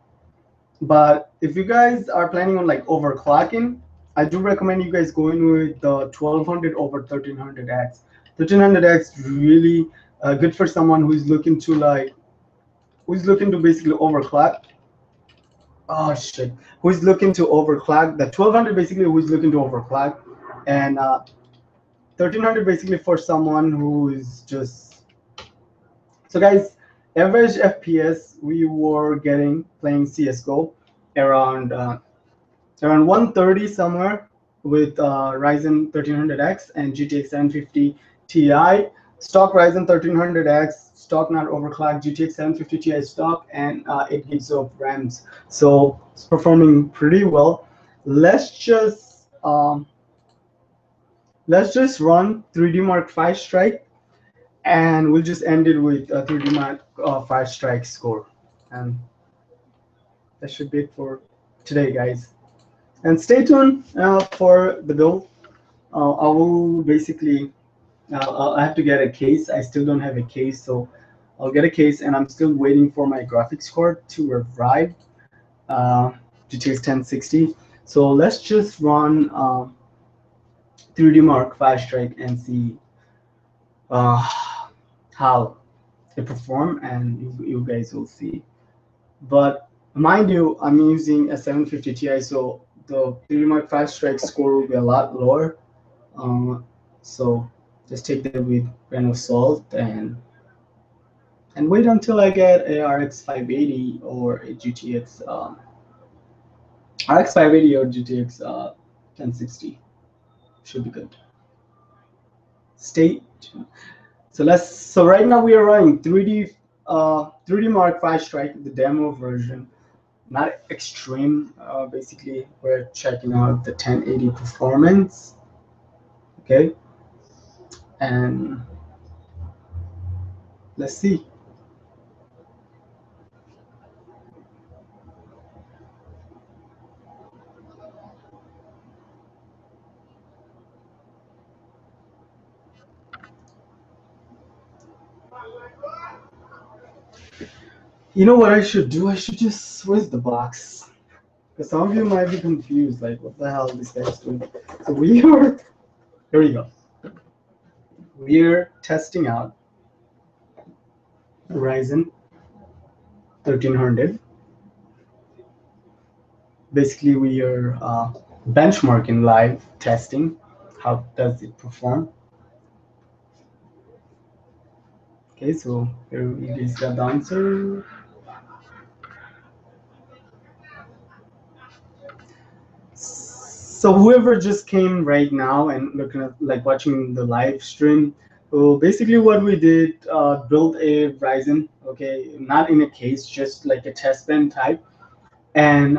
but if you guys are planning on like overclocking, I do recommend you guys going with the 1200 over 1300X. 1300X really good for someone who's looking to basically overclock. Oh shit! Who's looking to overclock? The 1200 basically who's looking to overclock, and 1300 basically for someone who is just. So guys, average FPS we were getting playing CS:GO around 130 somewhere with Ryzen 1300X and GTX 750 Ti. Stock Ryzen 1300X, stock not overclocked, GTX 750 Ti stock, and 8 gigs of RAMs. So it's performing pretty well. Let's just run 3D Mark 5 Strike, and we'll just end it with a 3D Mark 5 Strike score. And that should be it for today, guys. And stay tuned for the build. I will basically, I have to get a case. I still don't have a case, so I'll get a case, and I'm still waiting for my graphics card to arrive, GTX 1060. So let's just run 3D Mark 5 Strike and see how it perform, and you guys will see. But mind you, I'm using a 750 Ti, so the 3D Mark 5 Strike score will be a lot lower. So just take that with a grain of salt and wait until I get a RX 580 or a GTX RX 580 or GTX 1060. Should be good. Stay tuned. So right now we are running 3D Mark V Strike, the demo version, not extreme. Basically, we're checking out the 1080 performance. Okay, and let's see. You know what I should do? I should just switch the box. Because some of you might be confused, like, what the hell this guy's doing? So here we go. We're testing out Ryzen 1300. Basically, we are benchmarking live testing. How does it perform? Okay, so here is the answer. So whoever just came right now and looking at like watching the live stream, so basically what we did, build a Ryzen, okay, not in a case, just like a test bench type, and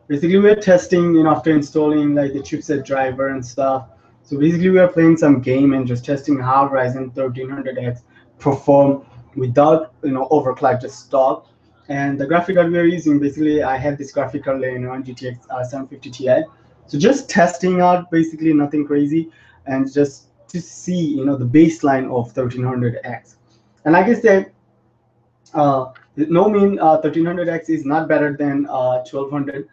basically we're testing, after installing like the chipset driver and stuff. So basically we are playing some game and just testing how Ryzen 1300X perform without overclock, just stock. And the graphic card we are using, basically I had this graphic card laying on GTX 750 Ti. So just testing out, basically nothing crazy, and just to see the baseline of 1300X. And like I said, no mean 1300X is not better than 1200.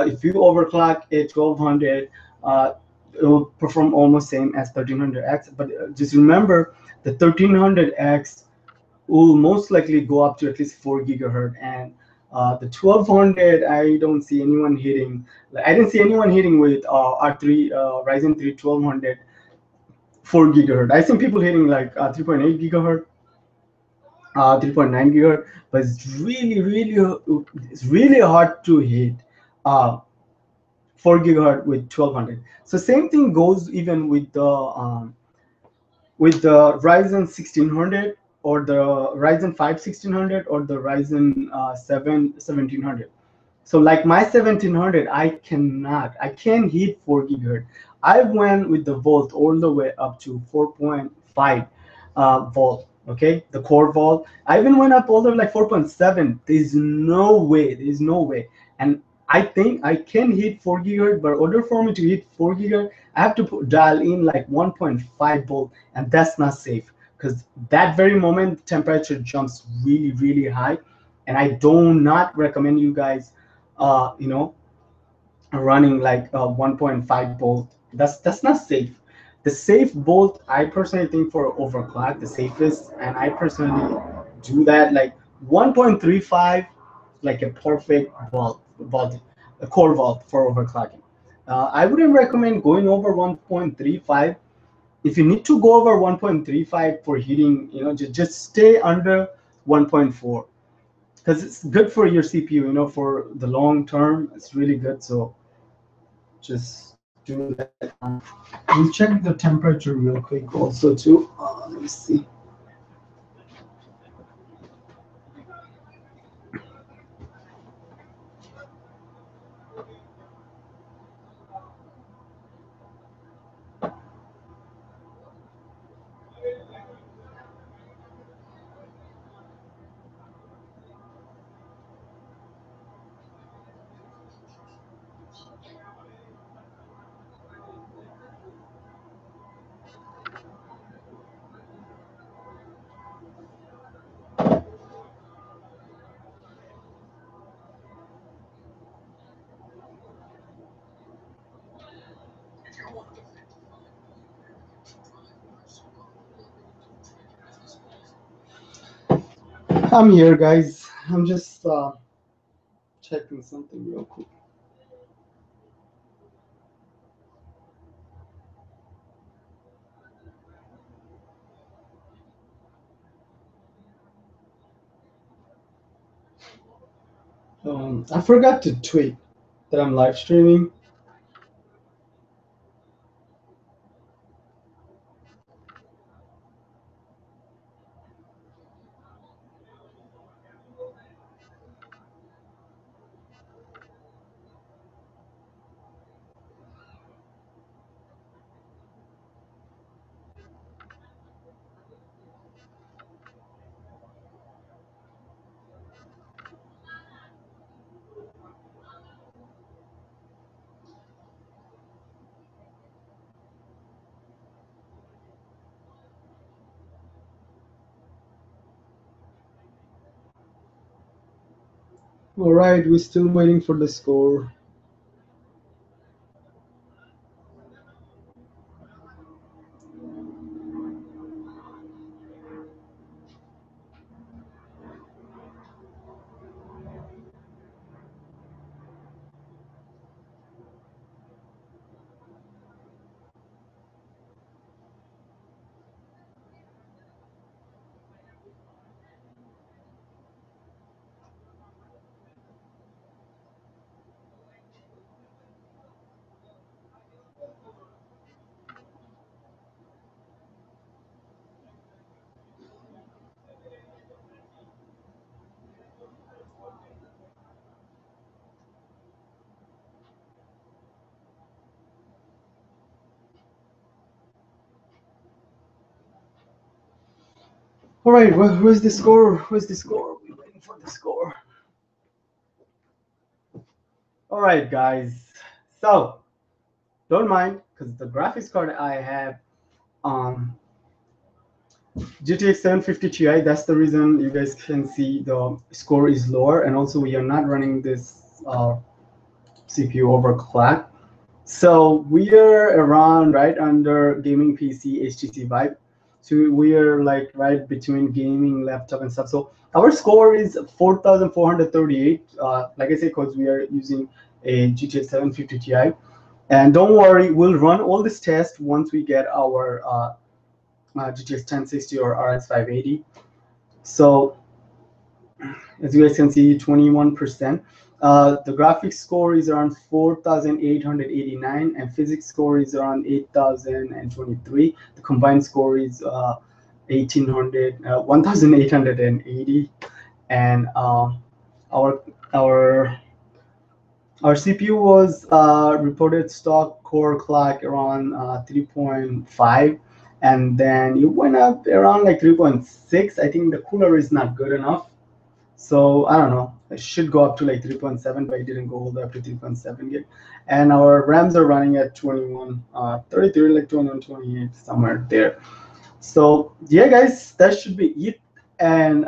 If you overclock a 1200, it will perform almost same as 1300X. But just remember, the 1300X will most likely go up to at least 4 gigahertz, and the 1200, I don't see anyone hitting. Like, I didn't see anyone hitting with R3 Ryzen 3 1200 4 gigahertz. I seen people hitting like 3.8 gigahertz, 3.9 gigahertz, but it's really hard to hit 4 gigahertz with 1200. So same thing goes even with the Ryzen 1600 or the Ryzen 5 1600 or the Ryzen 7 1700. So like my 1700, I can't hit 4 gigahertz. I went with the volt all the way up to 4.5 volt. Okay, the core volt. I even went up all the way like 4.7. There's no way. There's no way. And I think I can hit 4 gigahertz, but in order for me to hit 4 gigahertz, I have to dial in like 1.5 volt, and that's not safe because that very moment the temperature jumps really high, and I do not recommend you guys running like 1.5 volt. That's not safe. The safe bolt, I personally think, for overclock, the safest, and I personally do that like 1.35, like a perfect vault, a core vault for overclocking. I wouldn't recommend going over 1.35. If you need to go over 1.35 for heating, just stay under 1.4 because it's good for your CPU. For the long term, it's really good. So just do that. We'll check the temperature real quick also too. Let me see. I'm here, guys. I'm just checking something real quick. I forgot to tweet that I'm live streaming. All right, we're still waiting for the score. All right, where's the score? Where's the score? We're waiting for the score. All right, guys. So don't mind because the graphics card I have GTX 750 Ti. That's the reason you guys can see the score is lower, and also we are not running this CPU overclock. So we are around right under gaming PC HTC Vibe. So we are like right between gaming laptop and stuff. So our score is 4,438. Like I said, because we are using a GTX 750 Ti. And don't worry, we'll run all this test once we get our GTX 1060 or RX 580. So as you guys can see, 21%. The graphics score is around 4,889, and physics score is around 8,023. The combined score is 1,880, and our our our CPU was reported stock core clock around 3.5, and then it went up around like 3.6. I think the cooler is not good enough. So I don't know. It should go up to like 3.7, but it didn't go all the way up to 3.7 yet. And our RAMs are running at 21, 33, like 21, 28, somewhere there. So yeah, guys, that should be it. And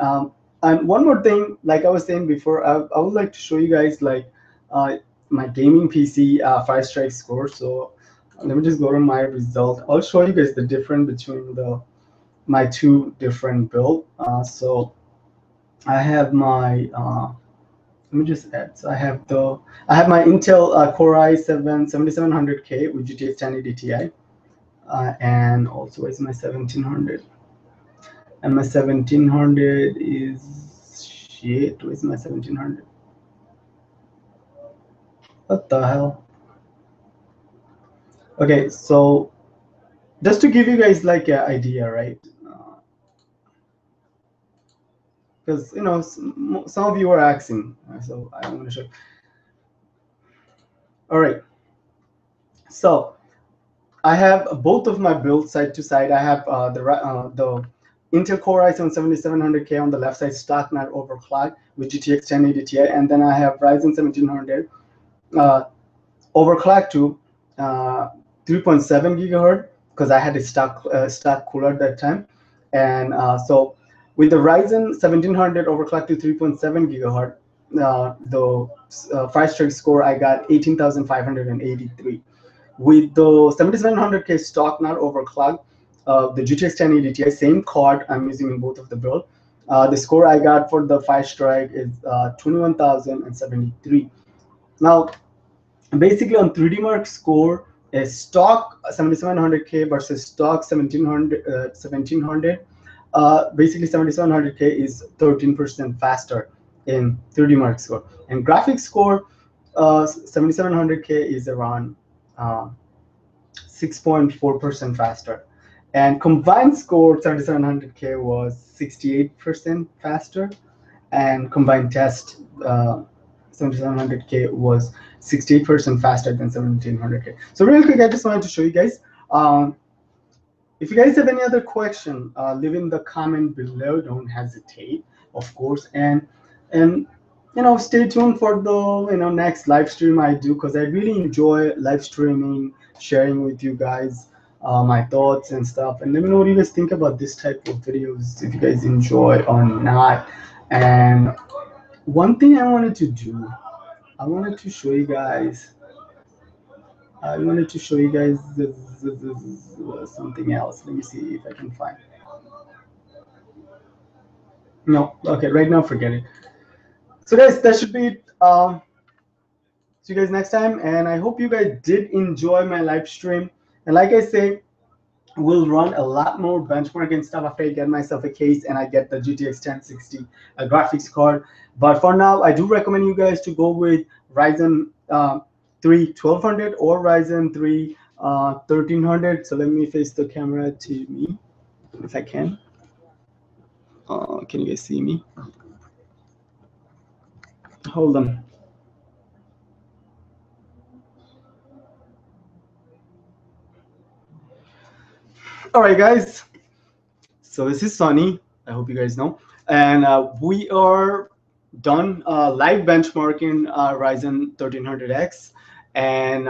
one more thing, like I was saying before, I would like to show you guys like uh, my gaming PC 5 strike score. So let me just go to my result. I'll show you guys the difference between the my two different build. So I have my let me just add. So I have my Intel Core i7 7700K with GTX 1080 Ti, and also is my 1700. And my 1700 is shit. Where's my 1700? What the hell? Okay, so just to give you guys like an idea, right? Because you know some of you are asking, so I want to show. All right, so I have both of my builds side to side. I have the Intel Core i7 7700K on the left side, stock not overclocked with GTX 1080 Ti, and then I have Ryzen 1700 overclocked to 3.7 gigahertz because I had a stock cooler at that time, and so with the Ryzen 1700 overclocked to 3.7 gigahertz, the 5 strike score I got 18,583. With the 7700K stock not overclocked, the GTX 1080 Ti, same card I'm using in both of the build. The score I got for the 5 strike is 21,073. Now, basically on 3D Mark score, a stock 7700K versus stock 1700, basically 7700K is 13% faster in 3D Mark score. And graphics score, 7700K is around 6.4% faster. And combined score 7700K was 68% faster, and combined test 7700K was 68% faster than 1700K. So real quick, I just wanted to show you guys. If you guys have any other question, leave in the comment below. Don't hesitate, of course, and stay tuned for the next live stream I do, because I really enjoy live streaming, sharing with you guys my thoughts and stuff. And let me know what you guys think about this type of videos, if you guys enjoy or not. And one thing I wanted to do, I wanted to show you guys. I wanted to show you guys something else. Let me see if I can find. No, okay, right now forget it. So guys, that should be it. See you guys next time, and I hope you guys did enjoy my live stream. And like I say, we'll run a lot more benchmarking stuff after I get myself a case and I get the GTX 1060 graphics card. But for now, I do recommend you guys to go with Ryzen 3 1200 or Ryzen 3 1300. So let me face the camera to me, if I can. Can you guys see me? Hold on. All right, guys. So this is Sunny. I hope you guys know. And we are done live benchmarking Ryzen 1300X, and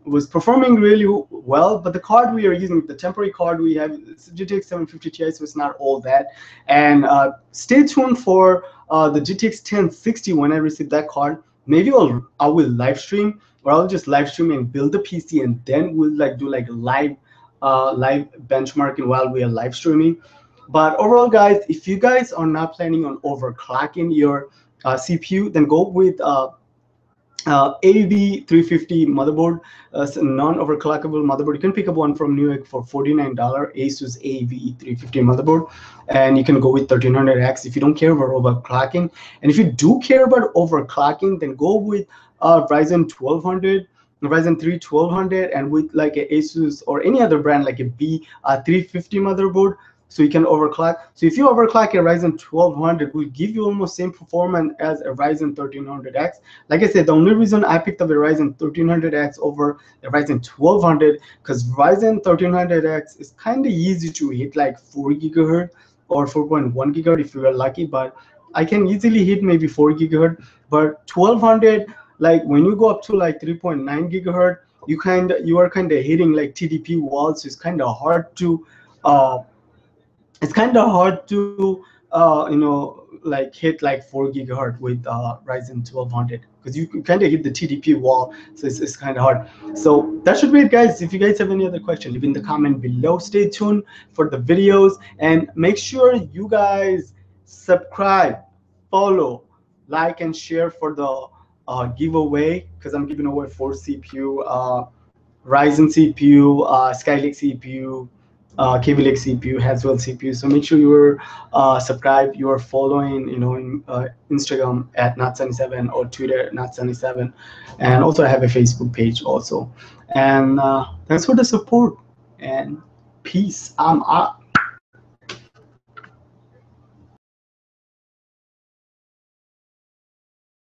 was performing really well. But the card we are using, the temporary card we have, it's GTX 750 Ti, so it's not all that. And stay tuned for the GTX 1060 when I receive that card. Maybe I will live stream, or I'll just live stream and build the PC, and then we'll do live benchmarking while we are live streaming. But overall, guys, if you guys are not planning on overclocking your CPU, then go with AMD 350 motherboard, non-overclockable motherboard. You can pick up one from Newegg for $49, Asus AV 350 motherboard, and you can go with 1300X if you don't care about overclocking. And if you do care about overclocking, then go with Ryzen 1200. Ryzen 3 1200, and with like a Asus or any other brand like a B 350 motherboard, so you can overclock. So if you overclock a Ryzen 1200, will give you almost same performance as a Ryzen 1300X. Like I said, the only reason I picked up a Ryzen 1300X over a Ryzen 1200, because Ryzen 1300X is kind of easy to hit like 4 gigahertz or 4.1 gigahertz if you are lucky, but I can easily hit maybe 4 gigahertz. But 1200, like when you go up to like 3.9 gigahertz, you are kind of hitting like TDP walls. So it's kind of hard to like hit like 4 gigahertz with Ryzen 1200, because you kind of hit the TDP wall. So it's kind of hard. So that should be it, guys. If you guys have any other question, leave in the comment below. Stay tuned for the videos, and make sure you guys subscribe, follow, like, and share for the giveaway, because I'm giving away 4 CPU, Ryzen CPU, Skylake CPU, Kaby Lake CPU, Haswell CPU. So make sure you're subscribed, you're following, in Instagram at Not77 or Twitter Not77, and also I have a Facebook page also. And thanks for the support, and peace. I'm out.